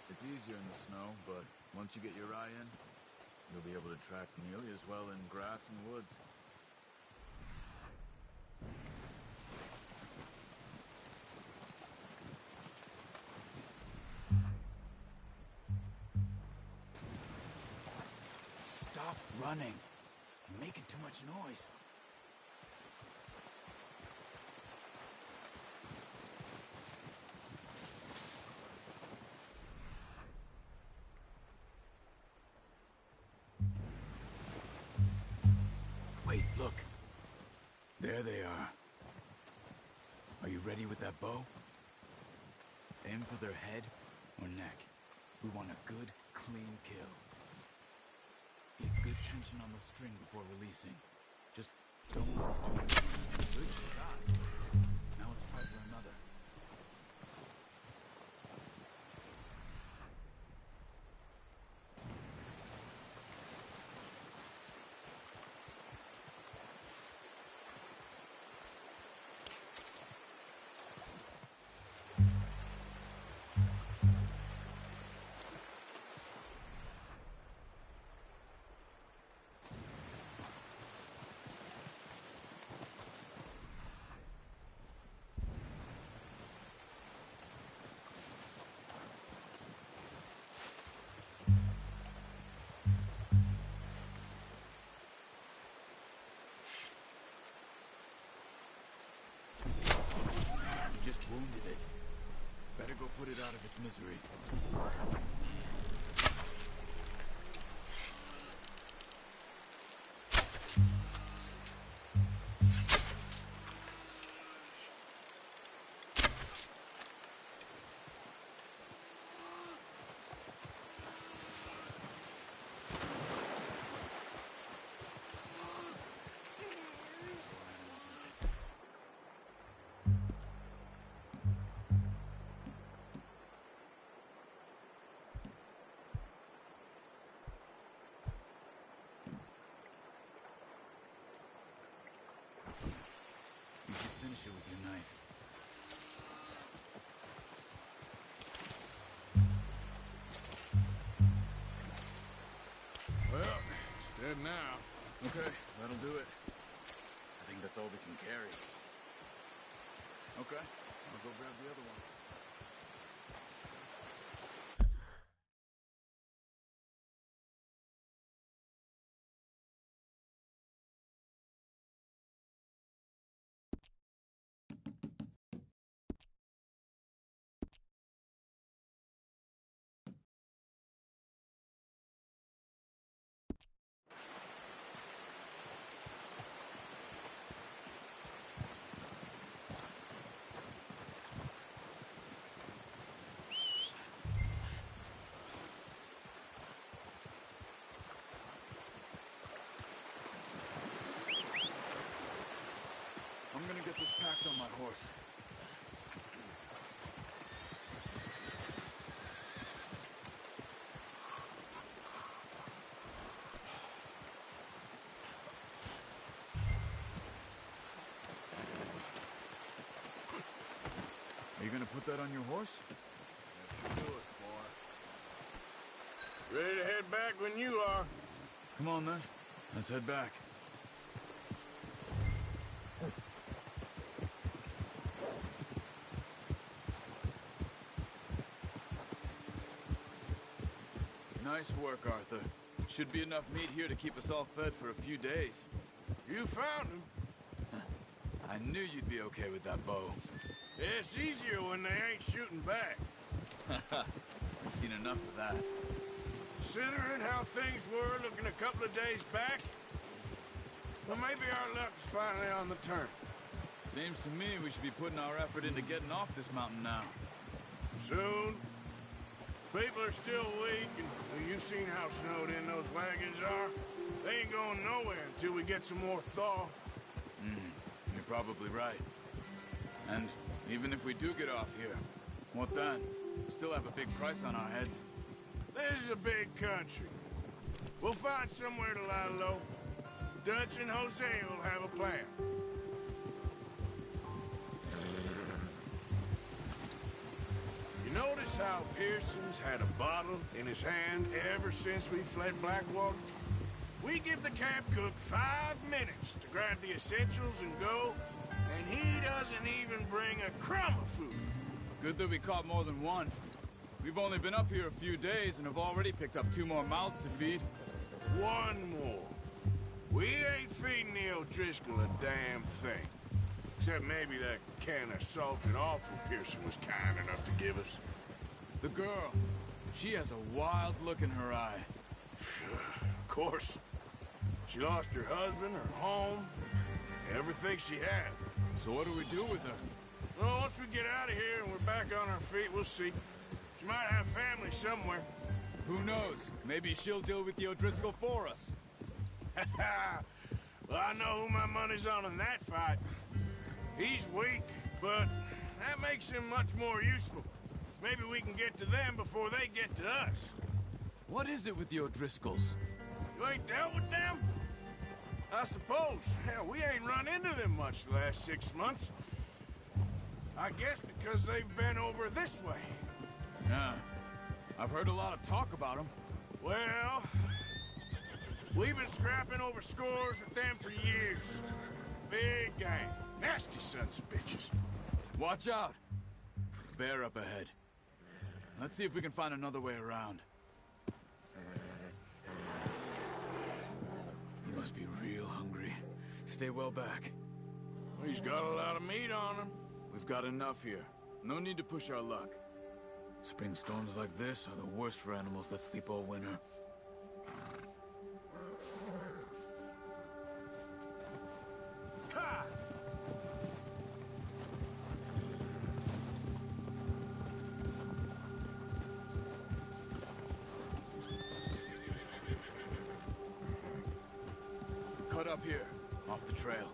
It's easier in the snow, but once you get your eye in, you'll be able to track nearly as well in grass and woods. Stop running. You're making too much noise. Wait, look. There they are. Are you ready with that bow? Aim for their head or neck. We want a good, clean kill. Get good tension on the string before releasing. Just don't overdo it. Good shot. Now let's try for another. wounded it. Better go put it out of its misery. You should finish it with your knife. Well, it's dead now. Okay, that'll do it. I think that's all we can carry. Okay, I'll go grab the other one. I'm gonna get this packed on my horse. Are you gonna put that on your horse? That should do it, boy. Ready to head back when you are. Come on, then. Let's head back. Nice work, Arthur. Should be enough meat here to keep us all fed for a few days. You found him. I knew you'd be okay with that bow. Yeah, it's easier when they ain't shooting back. We've seen enough of that. Considering how things were looking a couple of days back, well, maybe our luck's finally on the turn. Seems to me we should be putting our effort into getting off this mountain now. Soon. People are still weak, and well, you've seen how snowed in those wagons are. They ain't going nowhere until we get some more thaw. You're probably right. And even if we do get off here, what then? We still have a big price on our heads. This is a big country. We'll find somewhere to lie low. Dutch and Jose will have a plan. You notice how Pearson's had a bottle in his hand ever since we fled Blackwater? We give the camp cook 5 minutes to grab the essentials and go, and he doesn't even bring a crumb of food. Good that we caught more than one. We've only been up here a few days and have already picked up 2 more mouths to feed. 1 more. We ain't feeding the O'Driscoll a damn thing. Except maybe that can of salted offal Pearson was kind enough to give us. The girl. She has a wild look in her eye. Of course. She lost her husband, her home, everything she had. So what do we do with her? Well, once we get out of here and we're back on our feet, we'll see. She might have family somewhere. Who knows? Maybe she'll deal with the O'Driscoll for us. Well, I know who my money's on in that fight. He's weak, but that makes him much more useful. Maybe we can get to them before they get to us. What is it with the O'Driscolls? You ain't dealt with them? I suppose. Hell, we ain't run into them much the last 6 months. I guess because they've been over this way. Yeah. I've heard a lot of talk about them. Well, we've been scrapping over scores with them for years. Big gang. Nasty sons of bitches. Watch out. Bear up ahead. Let's see if we can find another way around. He must be real hungry. Stay well back. He's got a lot of meat on him. We've got enough here. No need to push our luck. Spring storms like this are the worst for animals that sleep all winter. Ha! Cut up here, off the trail.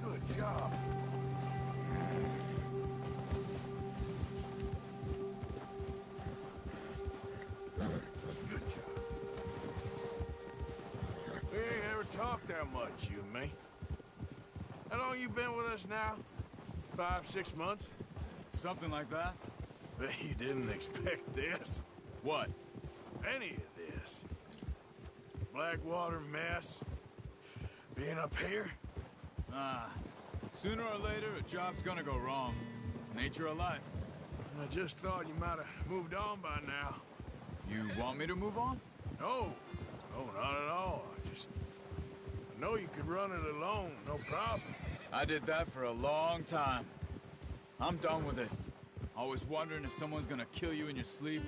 Good job. Good job. We ain't ever talked that much, you and me. How long you been with us now? 5, 6 months? Something like that? Bet you didn't expect this. What? Any of this. Blackwater mess. Being up here? Sooner or later, a job's gonna go wrong. Nature of life. I just thought you might have moved on by now. You want me to move on? No. No, not at all. I know you could run it alone, no problem. I did that for a long time. I'm done with it. Always wondering if someone's gonna kill you in your sleep.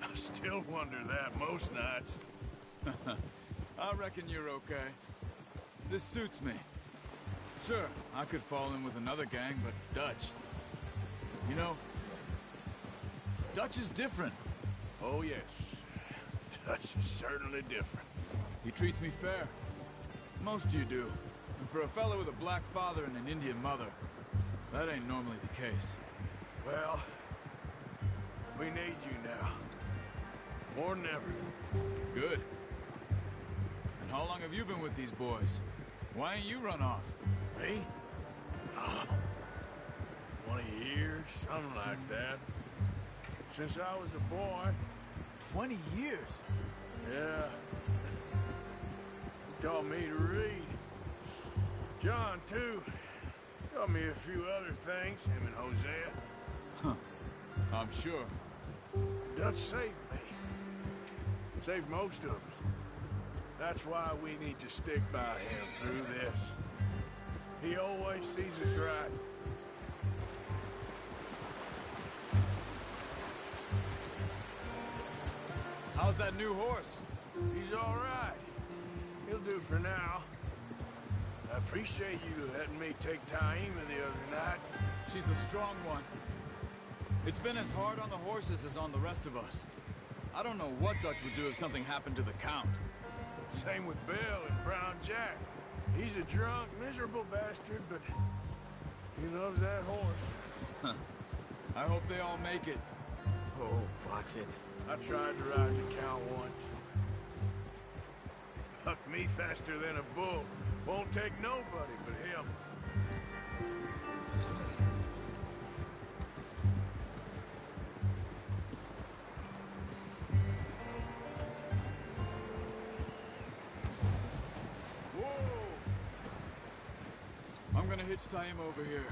I still wonder that most nights. I reckon you're okay. This suits me. Sure, I could fall in with another gang, but Dutch... You know, Dutch is different. Oh, yes. Dutch is certainly different. He treats me fair. Most you do. And for a fella with a black father and an Indian mother, that ain't normally the case. Well, we need you now. More than ever. Good. And how long have you been with these boys? Why ain't you run off? Me? 20 years, something like that. Since I was a boy. 20 years? Yeah. He taught me to read. John, too. Taught me a few other things, him and Hosea. Huh. I'm sure. Dutch saved me. Saved most of us. That's why we need to stick by him through this. He always sees us right. How's that new horse? He's all right. He'll do for now. I appreciate you letting me take Taima the other night. She's a strong one. It's been as hard on the horses as on the rest of us. I don't know what Dutch would do if something happened to the Count. Same with Bill and Brown Jack. He's a drunk, miserable bastard, but he loves that horse. Huh. I hope they all make it. Oh, watch it. I tried to ride the Count once. Bucked me faster than a bull. Won't take nobody but him. I'm gonna hitch Taima over here.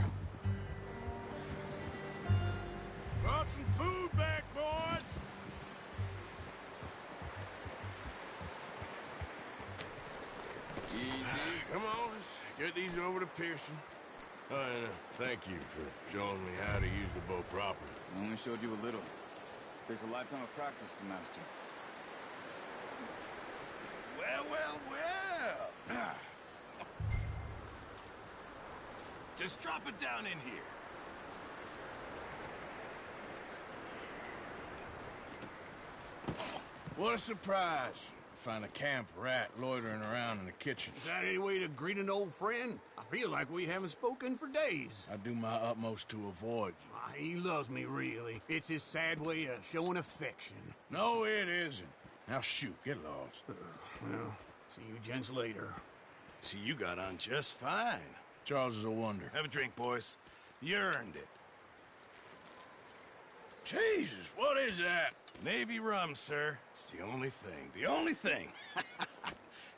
Brought some food back, boys! Easy. Come on, let's get these over to Pearson. And thank you for showing me how to use the bow properly. I only showed you a little. There's a lifetime of practice to master. Well. Just drop it down in here. What a surprise. Find a camp rat loitering around in the kitchen. Is that any way to greet an old friend? I feel like we haven't spoken for days. I do my utmost to avoid you. He loves me, really. It's his sad way of showing affection. No, it isn't. Now shoot, get lost. Well, see you gents later. See, you got on just fine. Charles is a wonder. Have a drink, boys. You earned it. Jesus, what is that? Navy rum, sir. It's the only thing. The only thing.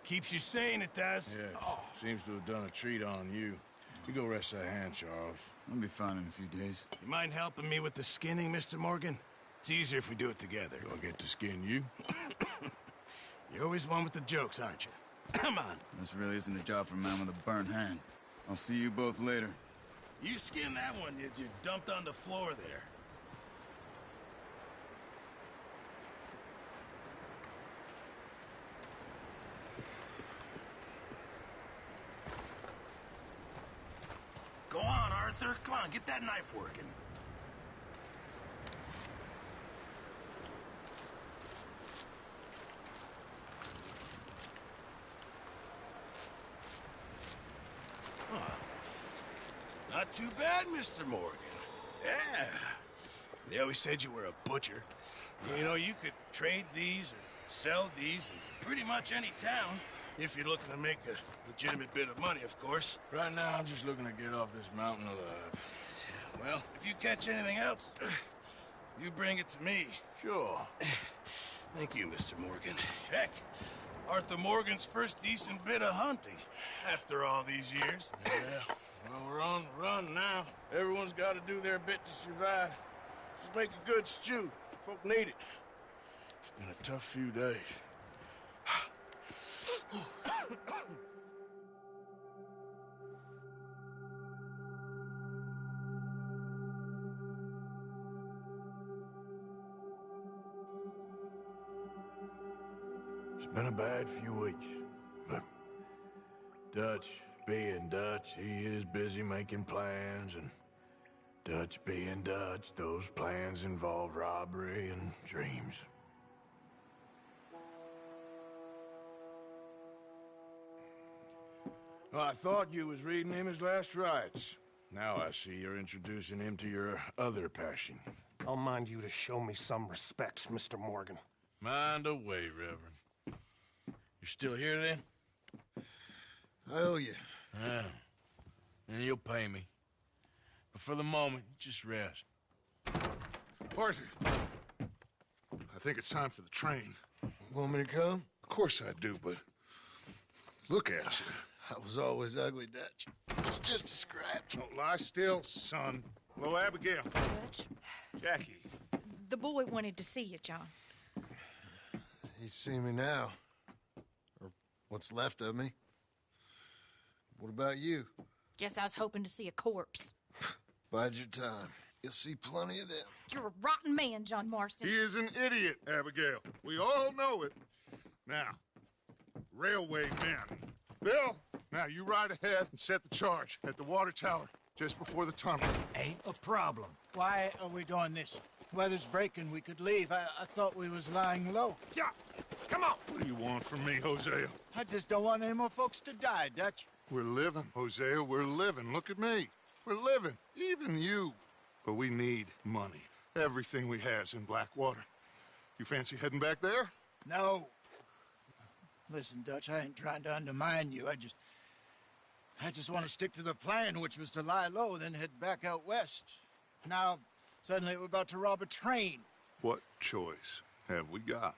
Keeps you sane, it does. Yes, seems to have done a treat on you. You go rest that hand, Charles. I'll be fine in a few days. You mind helping me with the skinning, Mr. Morgan? It's easier if we do it together. Do I get to skin you? You're always one with the jokes, aren't you? Come on. This really isn't a job for a man with a burnt hand. I'll see you both later. You skinned that one you dumped on the floor there. Go on, Arthur. Come on, get that knife working. Not too bad, Mr. Morgan. Yeah. They always said you were a butcher. You know, you could trade these or sell these in pretty much any town, if you're looking to make a legitimate bit of money, of course. Right now, I'm just looking to get off this mountain alive. Well, if you catch anything else, you bring it to me. Sure. Thank you, Mr. Morgan. Heck, Arthur Morgan's first decent bit of hunting after all these years. Yeah. Well, we're on the run now. Everyone's got to do their bit to survive. Just make a good stew. Folk need it. It's been a tough few days. It's been a bad few weeks, but Dutch being Dutch, he is busy making plans, and Dutch being Dutch, those plans involve robbery and dreams. Well, I thought you was reading him his last rites. Now I see you're introducing him to your other passion. I'll mind you to show me some respect, Mr. Morgan. Mind away, Reverend. You still here, then? I owe you. Yeah. And you'll pay me. But for the moment, just rest. Arthur, I think it's time for the train. Want me to come? Of course I do, but look at you. I was always ugly, Dutch. It's just a scratch. Don't lie still, son. Hello, Abigail. Dutch, Jackie. the boy wanted to see you, John. He's seen me now. Or what's left of me. What about you? Guess I was hoping to see a corpse. Bide your time. You'll see plenty of them. You're a rotten man, John Marston. He is an idiot, Abigail. We all know it. Now, railway men. Bill, now you ride ahead and set the charge at the water tower just before the tunnel. Ain't a problem. Why are we doing this? Weather's breaking. We could leave. I thought we was lying low. Yeah, come on. What do you want from me, Hosea? I just don't want any more folks to die, Dutch. We're living, Hosea. We're living. Look at me. We're living. Even you. But we need money. Everything we has in Blackwater. You fancy heading back there? No. Listen, Dutch, I ain't trying to undermine you. I just want to stick to the plan, which was to lie low, then head back out west. Now, suddenly we're about to rob a train. What choice have we got?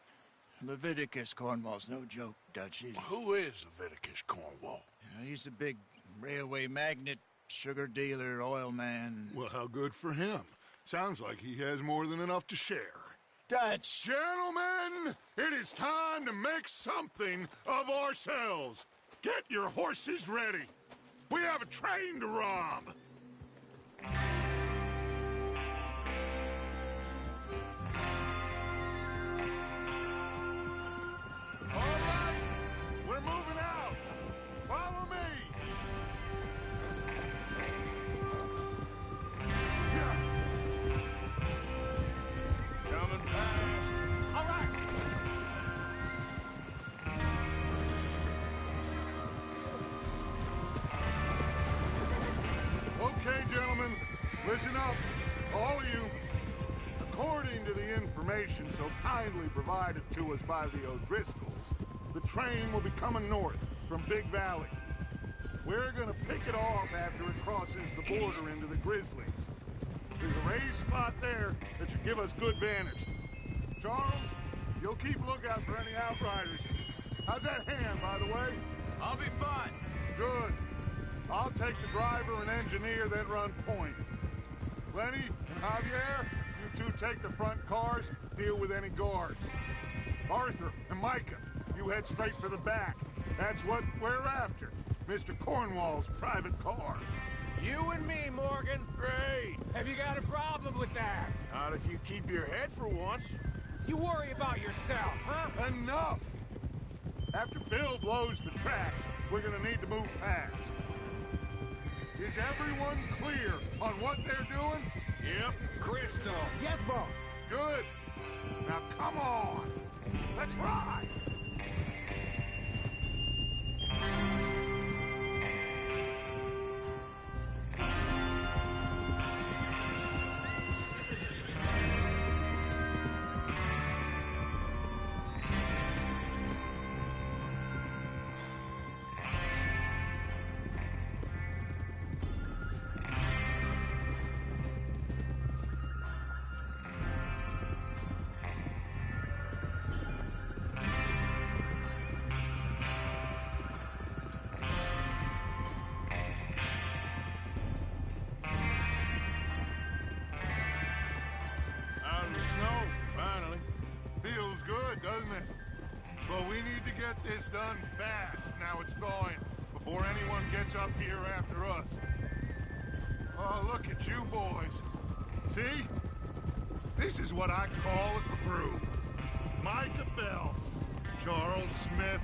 Leviticus Cornwall's no joke, Dutch. Who is Leviticus Cornwall? He's a big railway magnate, sugar dealer, oil man. Well, how good for him. Sounds like he has more than enough to share. Dutch! Gentlemen, it is time to make something of ourselves. Get your horses ready. We have a train to rob. All right, we're moving out. Follow me. Coming past. All right. Okay, gentlemen, listen up, all of you. According to the information so kindly provided to us by the O'Driscolls, the train will be coming north from Big Valley. We're gonna pick it off after it crosses the border into the Grizzlies. There's a raised spot there that should give us good vantage. Charles, you'll keep lookout for any outriders. How's that hand, by the way? I'll be fine. Good. I'll take the driver and engineer that run point. Lenny and Javier, you two take the front cars, deal with any guards. Arthur and Micah, you head straight for the back. That's what we're after. Mr. Cornwall's private car. You and me, Morgan. Great. Have you got a problem with that? Not if you keep your head for once. You worry about yourself, huh? Enough! After Bill blows the tracks, we're gonna need to move fast. Is everyone clear on what they're doing? Yep. Crystal. Yes, boss. Good. Now come on. Let's ride. Snow, finally. Feels good, doesn't it? But we need to get this done fast. Now it's thawing, before anyone gets up here after us. Oh, look at you boys. See? This is what I call a crew. Micah Bell, Charles Smith,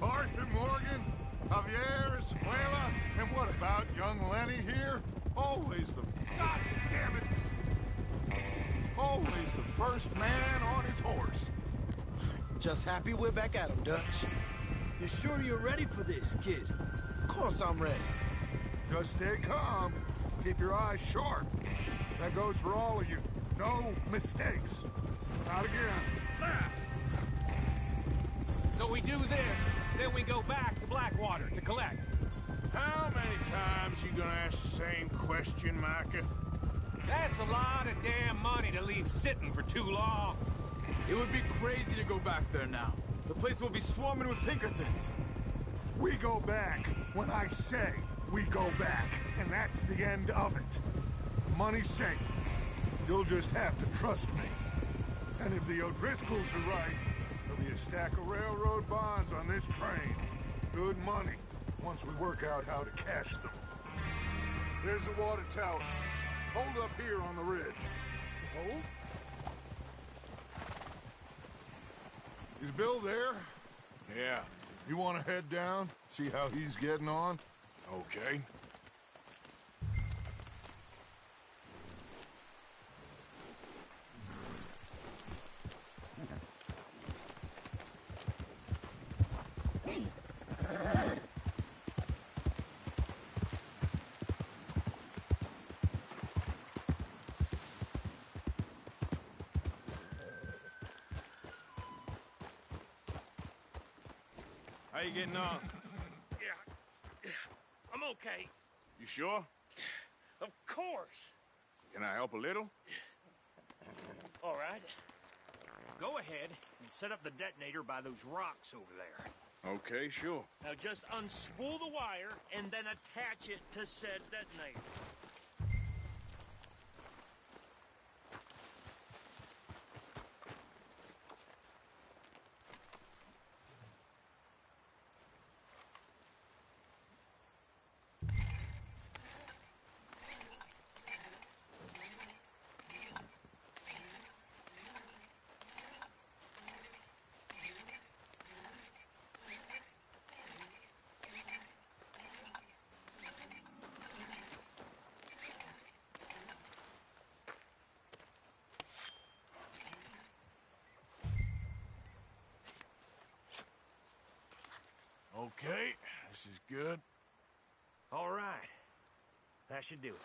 Arthur Morgan, Javier Escuela, and what about young Lenny here? Always the... God damn it! Always the first man on his horse. Just happy we're back at him, Dutch. You sure you're ready for this, kid? Of course I'm ready. Just stay calm. Keep your eyes sharp. That goes for all of you. No mistakes. Not again. Sir! So we do this, then we go back to Blackwater to collect. How many times you gonna ask the same question, Micah? That's a lot of damn money to leave sitting for too long. It would be crazy to go back there now. The place will be swarming with Pinkertons. We go back when I say we go back, and that's the end of it. Money's safe. You'll just have to trust me. And if the O'Driscolls are right, there'll be a stack of railroad bonds on this train. Good money, once we work out how to cash them. There's the water tower. Hold up here on the ridge. Hold? Is Bill there? Yeah. You want to head down, see how he's getting on? Okay. How you getting on? Yeah, I'm okay. You sure? Of course. Can I help a little? All right. Go ahead and set up the detonator by those rocks over there. Okay, sure. Now just unspool the wire and then attach it to said detonator. Okay, this is good. All right. That should do it.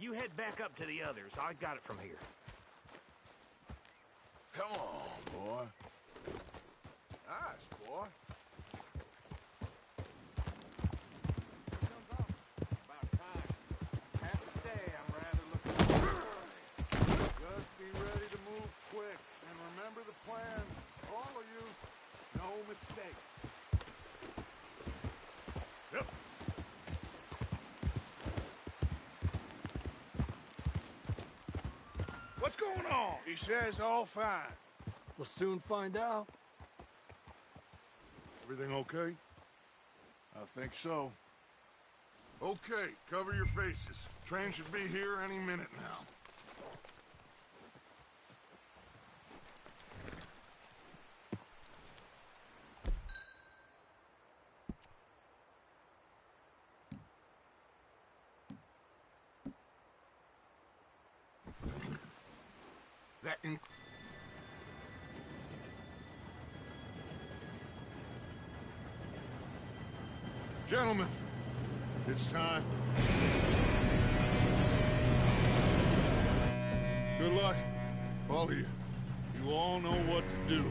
You head back up to the others. I got it from here. Come on, boy. Nice, boy. About time. Have to say I'm rather looking... Just be ready to move quick, and remember the plan. All of you, no mistakes. Yep. What's going on? He says all fine. We'll soon find out. Everything okay? I think so. Okay, cover your faces. Train should be here any minute now. Gentlemen, it's time. Good luck, all of you. You all know what to do.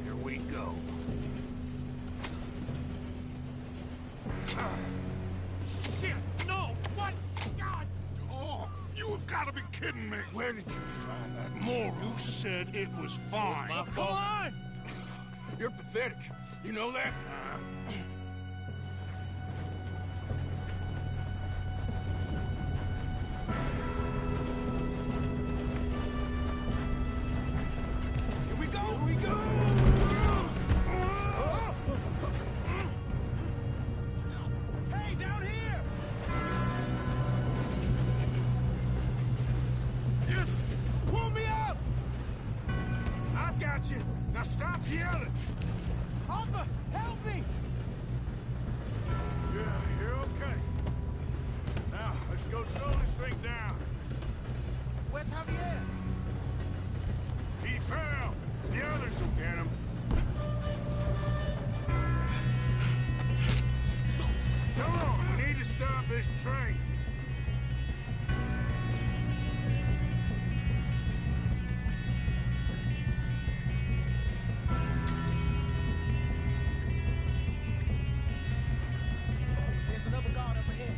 Here we go. Shit, no! What? God! Oh, you have got to be kidding me. Where did you find that moron? You said it was fine. My fault. Come on! You're pathetic. You know that? Here we go! Here we go! Hey, down here! Just pull me up! I've got you. Now stop yelling. Arthur, help me! Yeah, you're okay. Now, let's go slow this thing down. Where's Javier? He fell. The others will get him. Come on, we need to stop this train. There's another guard up ahead.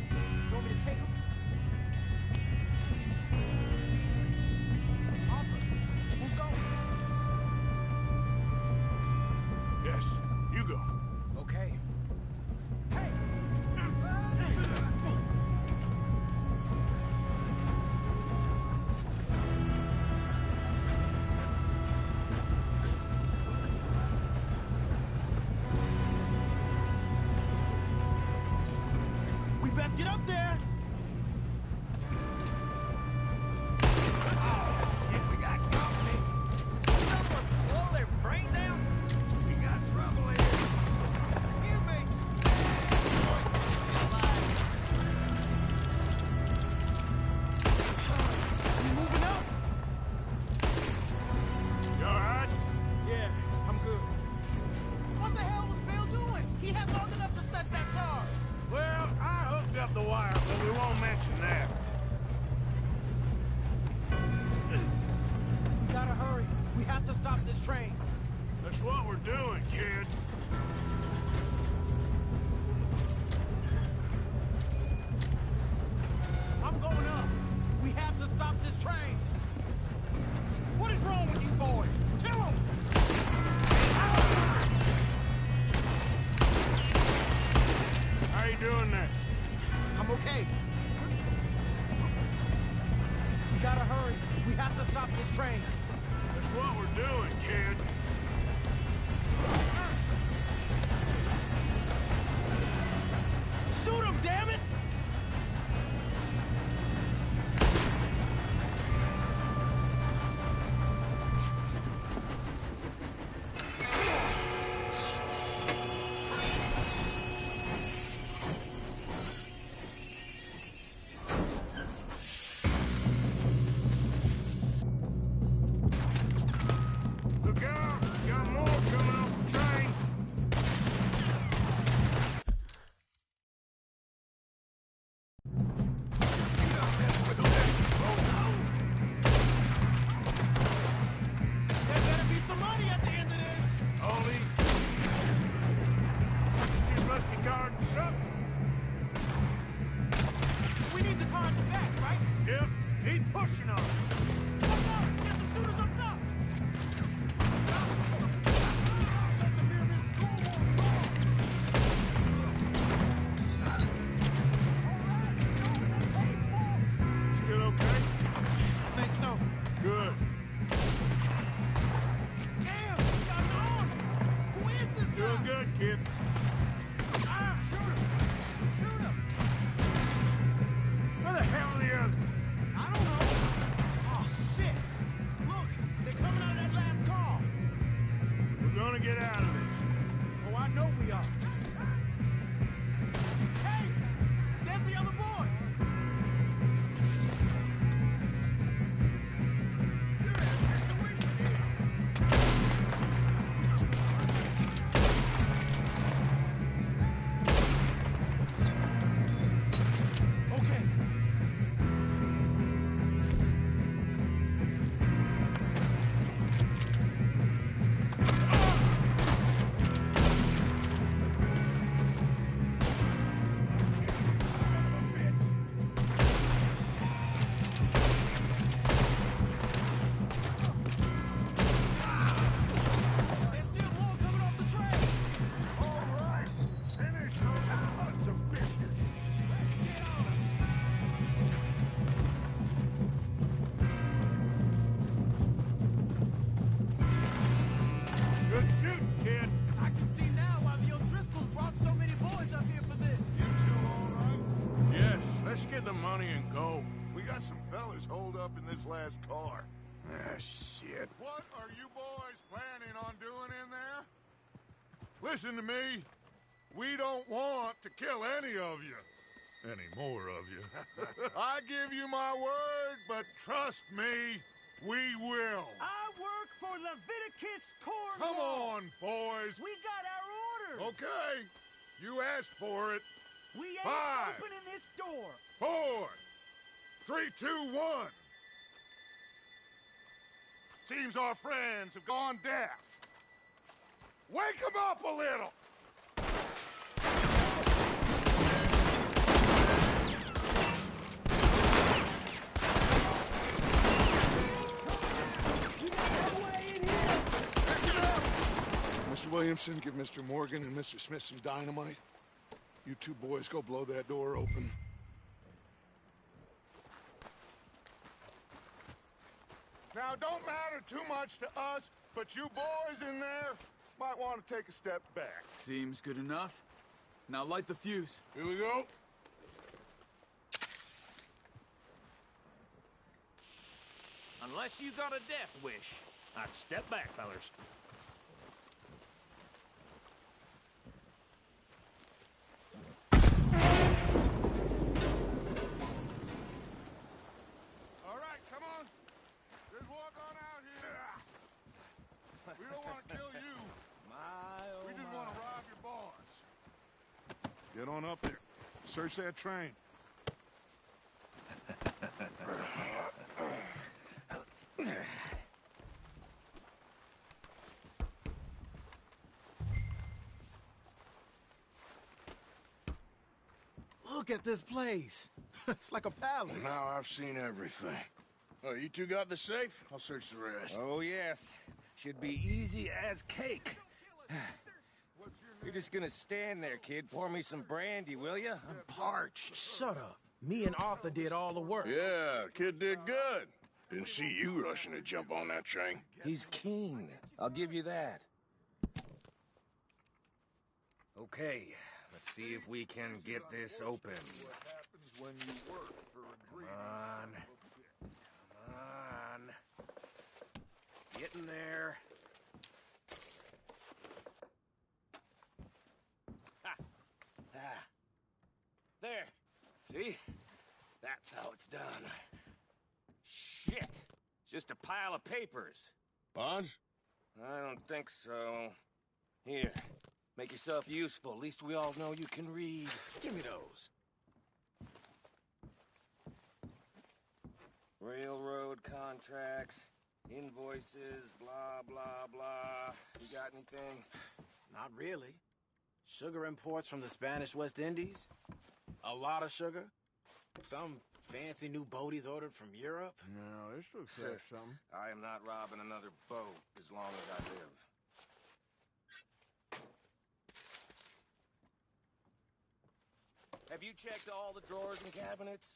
You want me to take him? Arthur, who's going? Yes, you go. Okay. Hey! We best get up there! Oh, shit, we got company! Someone blow their brains out? We got trouble here! Inmates! We moving up? You all right? Yeah, I'm good. What the hell was Bill doing? He had long enough to set that charge! Well, I hooked up the wire, but we won't mention that. We gotta hurry. We have to stop this train. That's what we're doing, kid. I'm going up. We have to stop this train. What is wrong with you boys? Kill him! How you doing there? I'm okay. We gotta hurry. We have to stop this train. That's what we're doing, kid. Shoot him, damn it! Look out! Got more coming off the train. There better be some money at the end of this. Ollie. These two must be guarding something. We need the car at the back, right? Yep, keep pushing on. Come on, get some shooters up top. Let the mirrors go on. Let's get the money and go. We got some fellas holed up in this last car. Ah, shit. What are you boys planning on doing in there? Listen to me. We don't want to kill any of you. Any more of you. I give you my word, but trust me, we will. I work for Leviticus Corps. Come on, boys. We got our orders. Okay. You asked for it. We ain't 5, opening this door. 4, 3, 2, 1. Seems our friends have gone deaf. Wake them up a little. Mr. Williamson, give Mr. Morgan and Mr. Smith some dynamite. You two boys go blow that door open. Now, don't matter too much to us, but you boys in there might want to take a step back. Seems good enough. Now light the fuse. Here we go. Unless you got a death wish, I'd step back, fellers. All right, come on. Just walk on out here. We don't want to kill you. We just want to rob your boss. Get on up there. Search that train. Look at this place. It's like a palace. Now I've seen everything. Oh, you two got the safe? I'll search the rest. Oh, yes. Should be easy as cake. You're just gonna stand there, kid. Pour me some brandy, will you? I'm parched. Shut up. Me and Arthur did all the work. Yeah, kid did good. Didn't see you rushing to jump on that train. He's keen. I'll give you that. Okay, let's see if we can get this open. Come on. Come on. Get in there. Ha! Ah. There. See? That's how it's done. Shit! It's just a pile of papers. Bonds? I don't think so. Here, make yourself useful. At least we all know you can read. Give me those. Railroad contracts, invoices, blah, blah, blah. You got anything? Not really. Sugar imports from the Spanish West Indies. A lot of sugar. Some fancy new boat he's ordered from Europe. No, this looks like something. I am not robbing another boat as long as I live. Have you checked all the drawers and cabinets?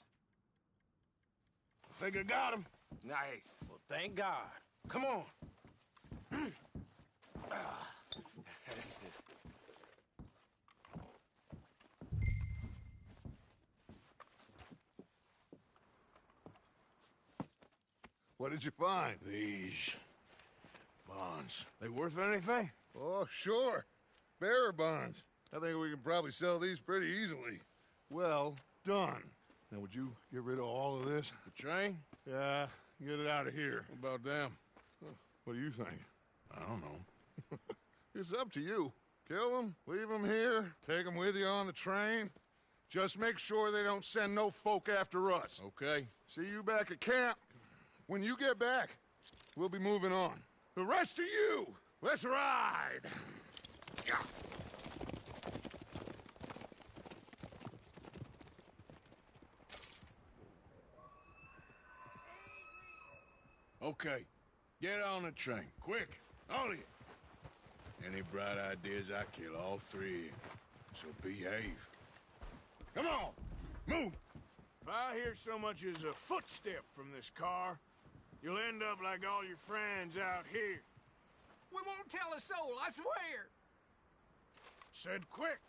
I think I got him. Nice. Well, thank God. Come on. What did you find? These bonds. They worth anything? Oh, sure. Bearer bonds. I think we can probably sell these pretty easily. Well done. Now, would you get rid of all of this? The train? Yeah, get it out of here. What about them? What do you think? I don't know. It's up to you. Kill them, leave them here, take them with you on the train. Just make sure they don't send no folk after us. Okay. See you back at camp. When you get back, we'll be moving on. The rest of you, let's ride! Okay, get on the train, quick, all of you. Any bright ideas, I kill all three of you, so behave. Come on, move! If I hear so much as a footstep from this car, you'll end up like all your friends out here. We won't tell a soul, I swear. Said quick.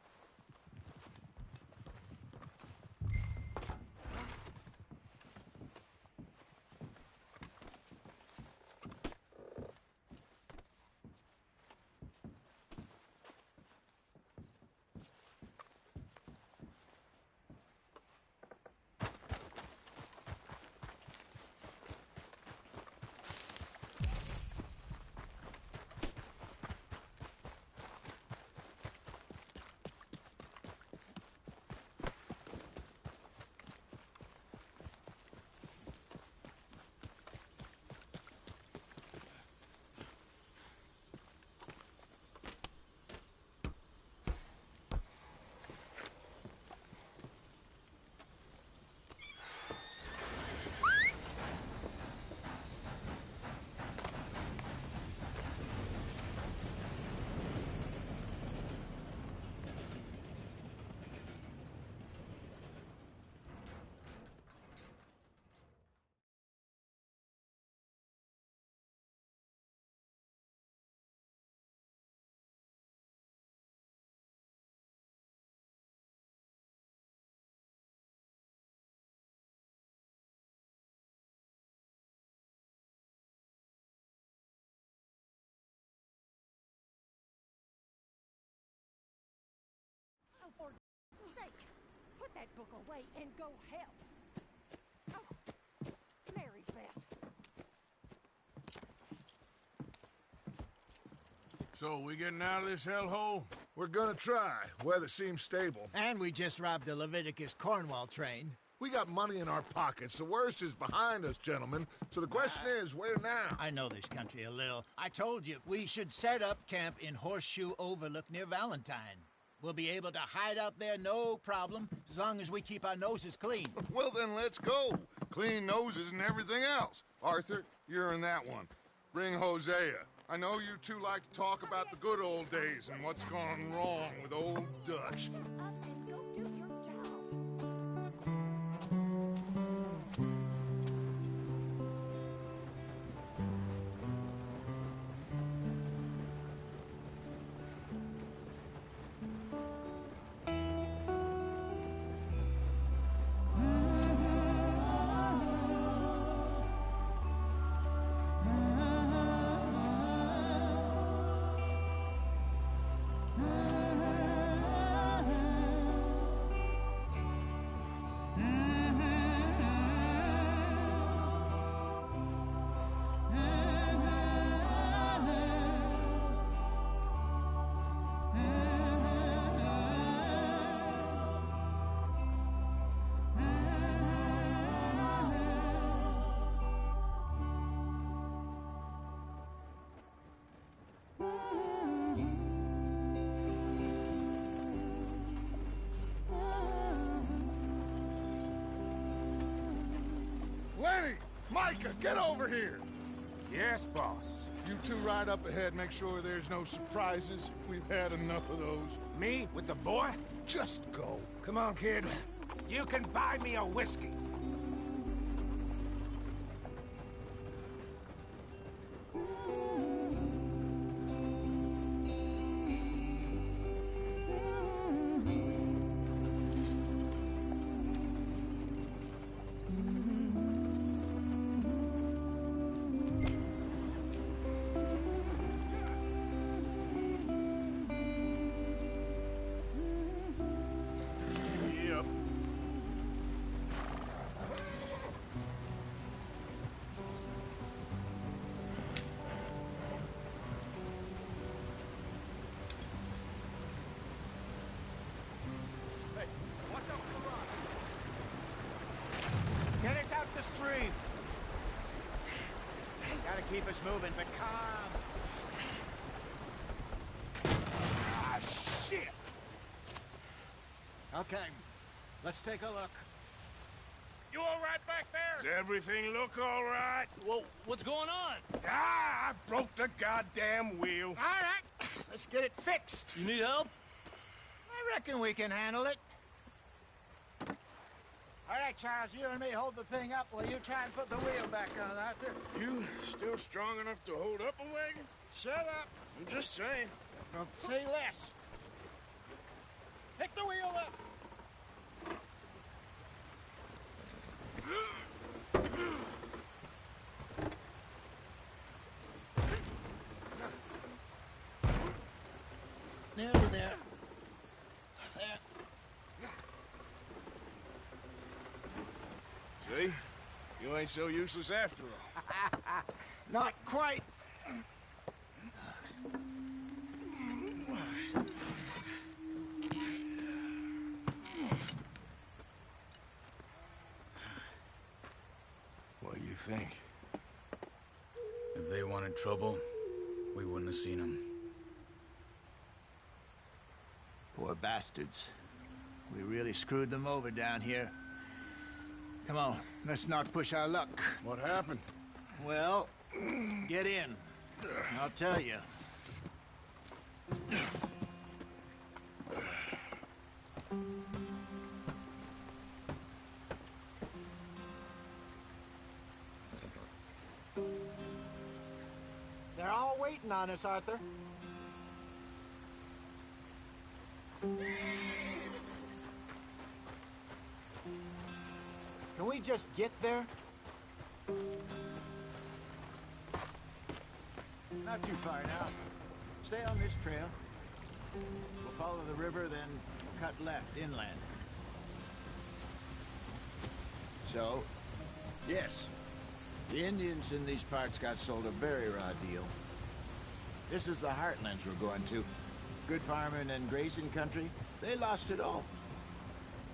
that book away and go help. Oh, Mary Beth. So, we getting out of this hellhole? We're gonna try. Weather seems stable. And we just robbed the Leviticus Cornwall train. We got money in our pockets. The worst is behind us, gentlemen. So the question is, where now? I know this country a little. I told you, we should set up camp in Horseshoe Overlook near Valentine. We'll be able to hide out there, no problem, as long as we keep our noses clean. Well, then let's go. Clean noses and everything else. Arthur, you're in that one. Bring Hosea. I know you two like to talk about the good old days and what's gone wrong with old Dutch. Lenny! Micah, get over here! Yes, boss. You two ride up ahead, make sure there's no surprises. We've had enough of those. Me with the boy? Just go. Come on, kid. You can buy me a whiskey. Get us out the stream. Gotta keep us moving, but calm. Ah, shit! Okay, let's take a look. You all right back there? Does everything look all right? Well, what's going on? Ah, I broke the goddamn wheel. All right, let's get it fixed. You need help? I reckon we can handle it. All right, Charles, you and me hold the thing up while you try and put the wheel back on, Arthur. You still strong enough to hold up a wagon? Shut up. I'm just saying. Don't say less. Pick the wheel up. Nearly there. There. See? You ain't so useless after all. Not quite. What do you think? If they wanted trouble, we wouldn't have seen them. Poor bastards. We really screwed them over down here. Come on, let's not push our luck. What happened? Well, get in. I'll tell you. They're all waiting on us, Arthur. Can we just get there? Not too far now. Stay on this trail. We'll follow the river, then cut left inland. So, yes, the Indians in these parts got sold a very raw deal. This is the heartlands we're going to. Good farming and grazing country, they lost it all.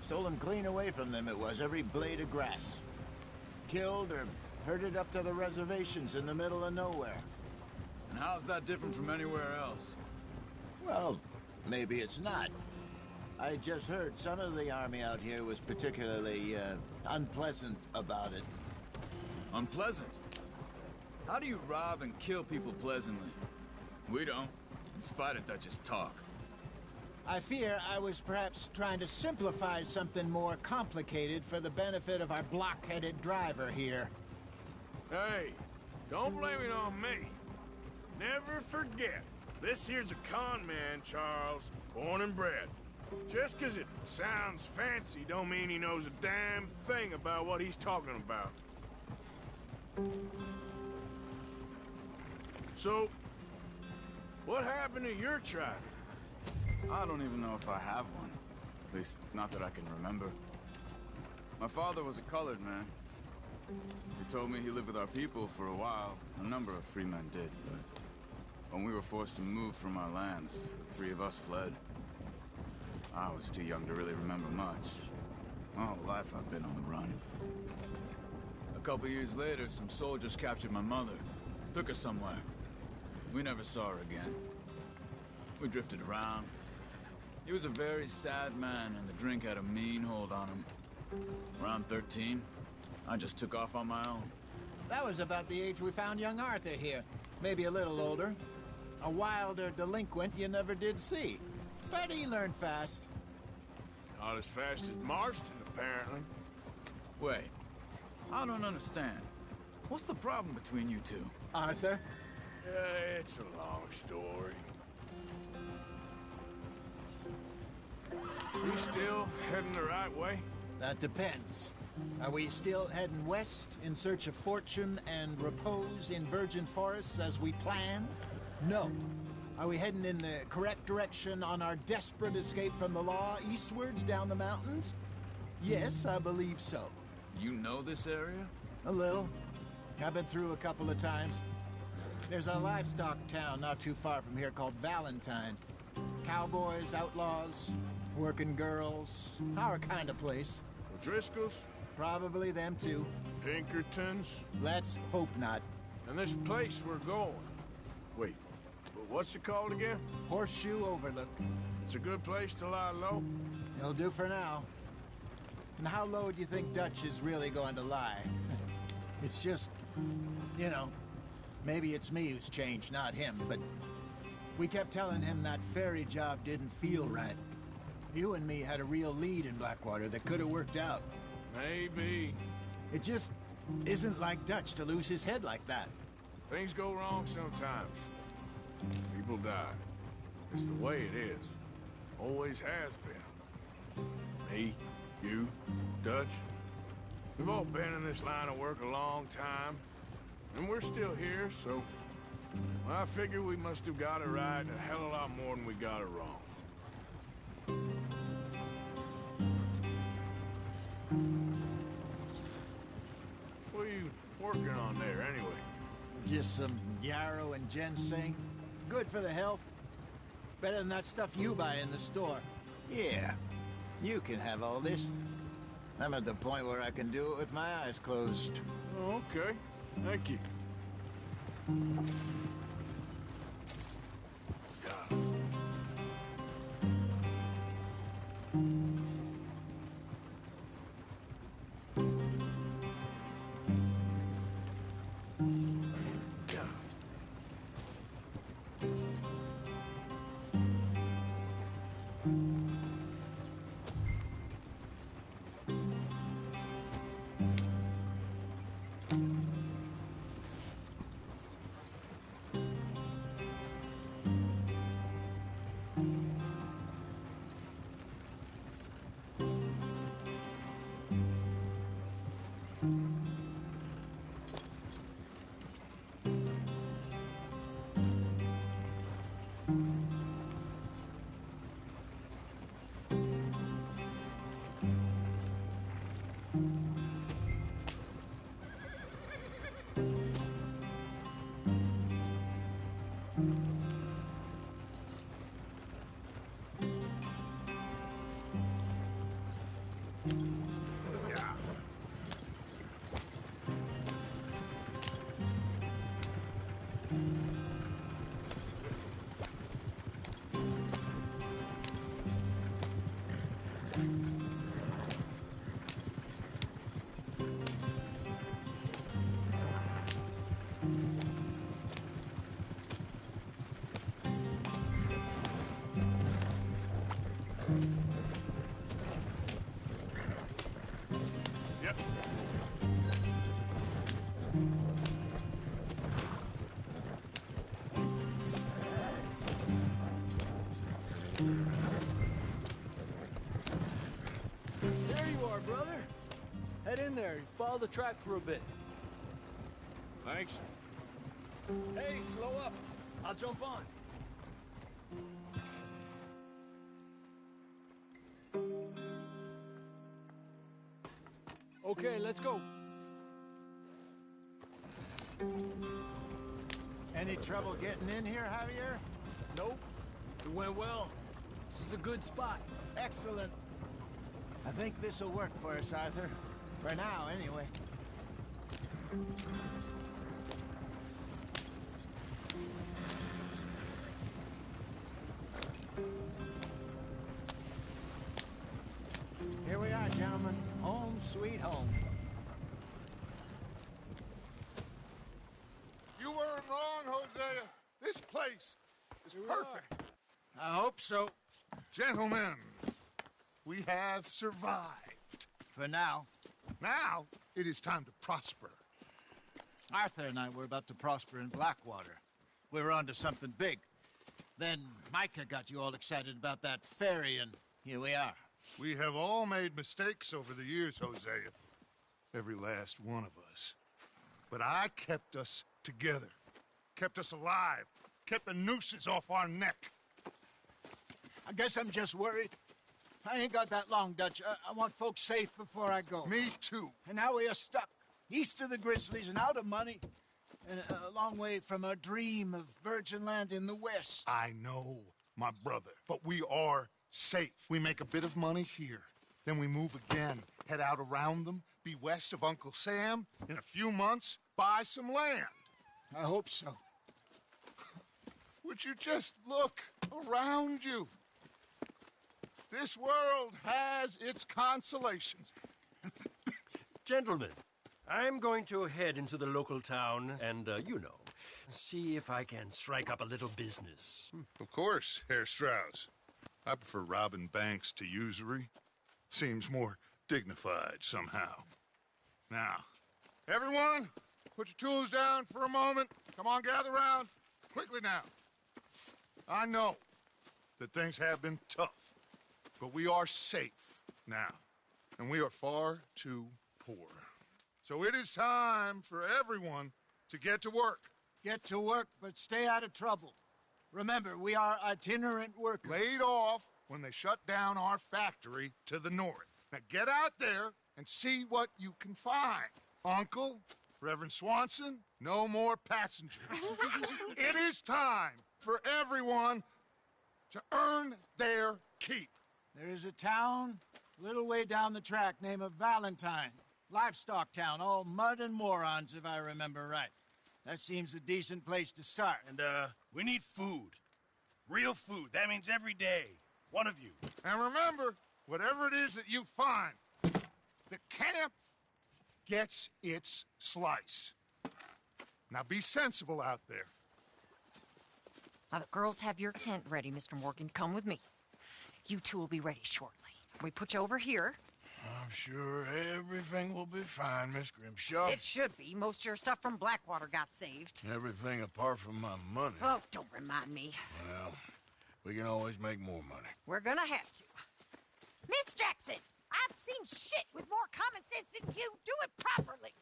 Stolen clean away from them it was, every blade of grass. Killed or herded up to the reservations in the middle of nowhere. And how's that different from anywhere else? Well, maybe it's not. I just heard some of the army out here was particularly, unpleasant about it. Unpleasant? How do you rob and kill people pleasantly? We don't, in spite of Dutch's talk. I fear I was perhaps trying to simplify something more complicated for the benefit of our block-headed driver here. Hey, don't blame it on me. Never forget, this here's a con man, Charles, born and bred. Just 'cause it sounds fancy don't mean he knows a damn thing about what he's talking about. So, what happened to your tribe? I don't even know if I have one. At least, not that I can remember. My father was a colored man. He told me he lived with our people for a while. A number of free men did, but when we were forced to move from our lands, the three of us fled. I was too young to really remember much. My whole life I've been on the run. A couple years later, some soldiers captured my mother. Took her somewhere. We never saw her again. We drifted around. He was a very sad man, and the drink had a mean hold on him. Around 13, I just took off on my own. That was about the age we found young Arthur here. Maybe a little older. A wilder delinquent you never did see. But he learned fast. Not as fast as Marston, apparently. Wait, I don't understand. What's the problem between you two? Arthur? It's a long story. We still heading the right way? That depends. Are we still heading west in search of fortune and repose in virgin forests as we planned? No. Are we heading in the correct direction on our desperate escape from the law eastwards down the mountains? Yes, I believe so. You know this area? A little. I've been through a couple of times. There's a livestock town not too far from here called Valentine. Cowboys, outlaws, working girls, our kind of place. O'Driscolls? Probably them too. Pinkertons? Let's hope not. And this place we're going. Wait, but what's it called again? Horseshoe Overlook. It's a good place to lie low? It'll do for now. And how low do you think Dutch is really going to lie? It's just, you know, maybe it's me who's changed, not him, but we kept telling him that ferry job didn't feel right. You and me had a real lead in Blackwater that could have worked out. Maybe. It just isn't like Dutch to lose his head like that. Things go wrong sometimes. People die. It's the way it is. Always has been. Me, you, Dutch. We've all been in this line of work a long time. And we're still here, so... well, I figure we must have got it right a hell of a lot more than we got it wrong. What are you working on there, anyway? Just some yarrow and ginseng. Good for the health. Better than that stuff you buy in the store. Yeah, you can have all this. I'm at the point where I can do it with my eyes closed. Oh, okay. Thank you. are, brother. Head in there. Follow the track for a bit. Thanks. Hey, slow up. I'll jump on. Okay, let's go. Any trouble getting in here, Javier? Nope. It went well. This is a good spot. Excellent. I think this will work for us, Arthur. For now, anyway. Here we are, gentlemen. Home sweet home. You weren't wrong, Hosea. This place is perfect. I hope so. Gentlemen, we have survived. For now. Now, it is time to prosper. Arthur and I were about to prosper in Blackwater. We were onto something big. Then Micah got you all excited about that ferry, and here we are. We have all made mistakes over the years, Hosea. Every last one of us. But I kept us together. Kept us alive. Kept the nooses off our neck. I guess I'm just worried. I ain't got that long, Dutch. I want folks safe before I go. Me too. And now we are stuck. East of the Grizzlies and out of money. And a long way from our dream of virgin land in the west. I know, my brother. But we are safe. We make a bit of money here. Then we move again. Head out around them. Be west of Uncle Sam. In a few months, buy some land. I hope so. Would you just look around you? This world has its consolations. Gentlemen, I'm going to head into the local town and, see if I can strike up a little business. Of course, Herr Strauss. I prefer robbing banks to usury. Seems more dignified somehow. Now, everyone, put your tools down for a moment. Come on, gather round. Quickly now. I know that things have been tough, but we are safe now, and we are far too poor. So it is time for everyone to get to work. Get to work, but stay out of trouble. Remember, we are itinerant workers. Laid off when they shut down our factory to the north. Now get out there and see what you can find. Uncle, Reverend Swanson, no more passengers. It is time for everyone to earn their keep. There is a town a little way down the track named Valentine. Livestock town, all mud and morons, if I remember right. That seems a decent place to start. And, we need food. Real food. That means every day. One of you. And remember, whatever it is that you find, the camp gets its slice. Now be sensible out there. Now, the girls have your tent ready, Mr. Morgan. Come with me. You two will be ready shortly. We put you over here. I'm sure everything will be fine, Miss Grimshaw. It should be. Most of your stuff from Blackwater got saved. Everything apart from my money. Oh, don't remind me. Well, we can always make more money. We're gonna have to. Miss Jackson, I've seen shit with more common sense than you. Do it properly.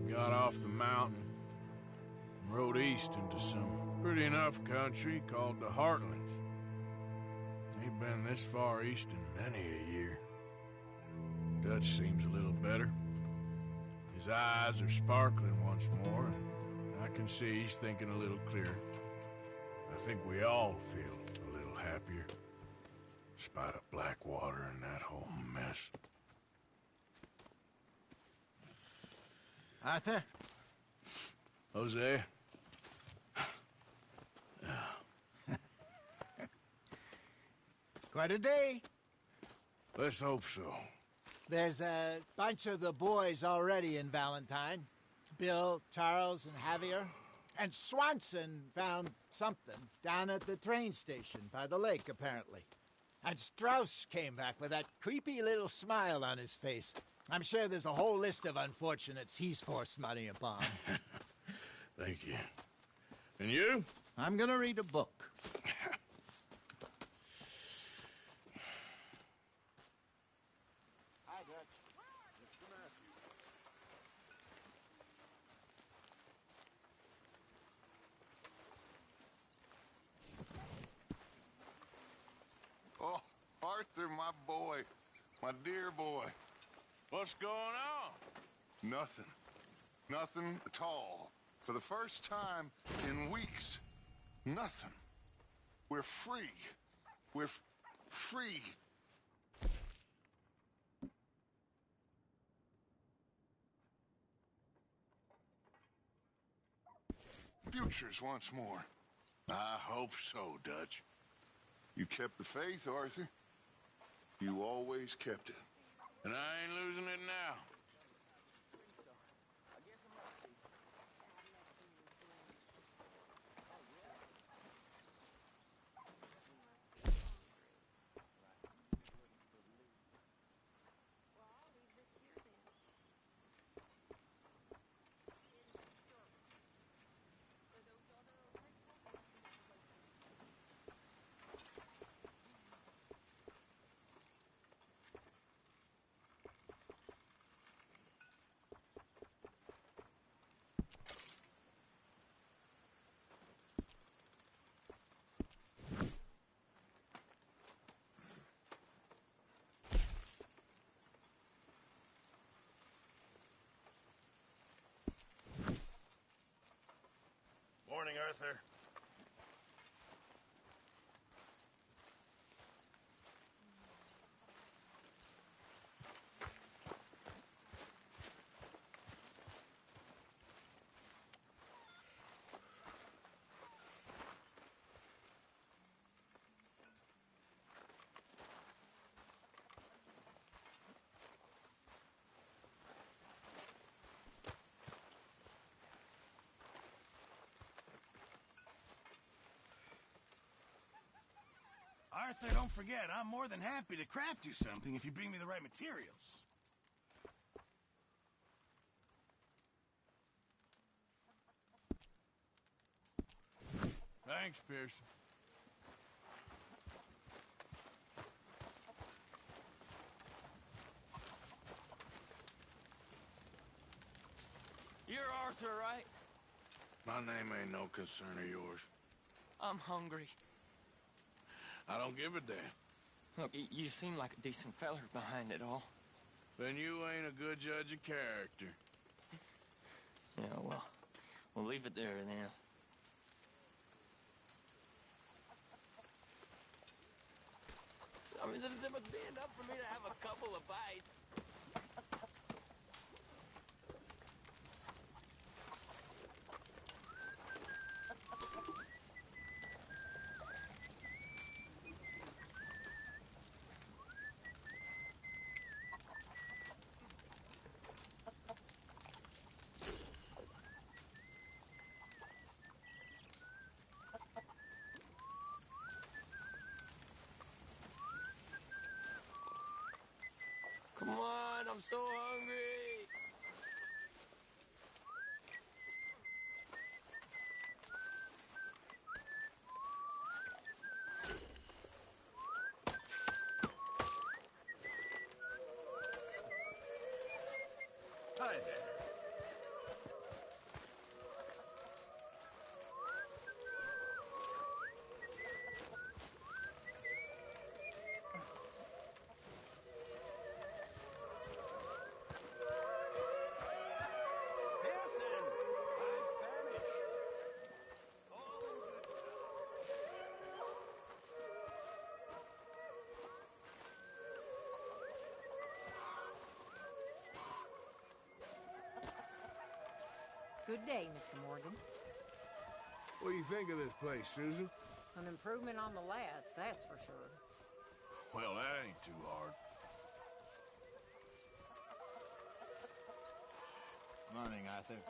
Got off the mountain and rode east into some pretty enough country called the Heartlands. Ain't been this far east in many a year. Dutch seems a little better. His eyes are sparkling once more, and I can see he's thinking a little clearer. I think we all feel a little happier, in spite of Blackwater and that whole mess. Arthur? Jose? Quite a day. Let's hope so. There's a bunch of the boys already in Valentine. Bill, Charles, and Javier. And Swanson found something down at the train station by the lake, apparently. And Strauss came back with that creepy little smile on his face. I'm sure there's a whole list of unfortunates he's forced money upon. Thank you. And you? I'm gonna read a book. Hi, Dutch. Mr. Matthews. Oh, Arthur, my boy. My dear boy. What's going on? Nothing. Nothing at all. For the first time in weeks. Nothing. We're free. We're free. Futures once more. I hope so, Dutch. You kept the faith, Arthur. You always kept it. And I ain't losing it now. Morning, Arthur. Arthur, don't forget, I'm more than happy to craft you something if you bring me the right materials. Thanks, Pearson. You're Arthur, right? My name ain't no concern of yours. I'm hungry. I don't give a damn. Look, you seem like a decent feller behind it all. Then you ain't a good judge of character. Yeah, well, we'll leave it there then. I mean, there must be enough for me to have a couple of bites. Come on, I'm so hungry. Hi there. Good day, Mr. Morgan. What do you think of this place, Susan? An improvement on the last, that's for sure. Well, that ain't too hard. running, Arthur.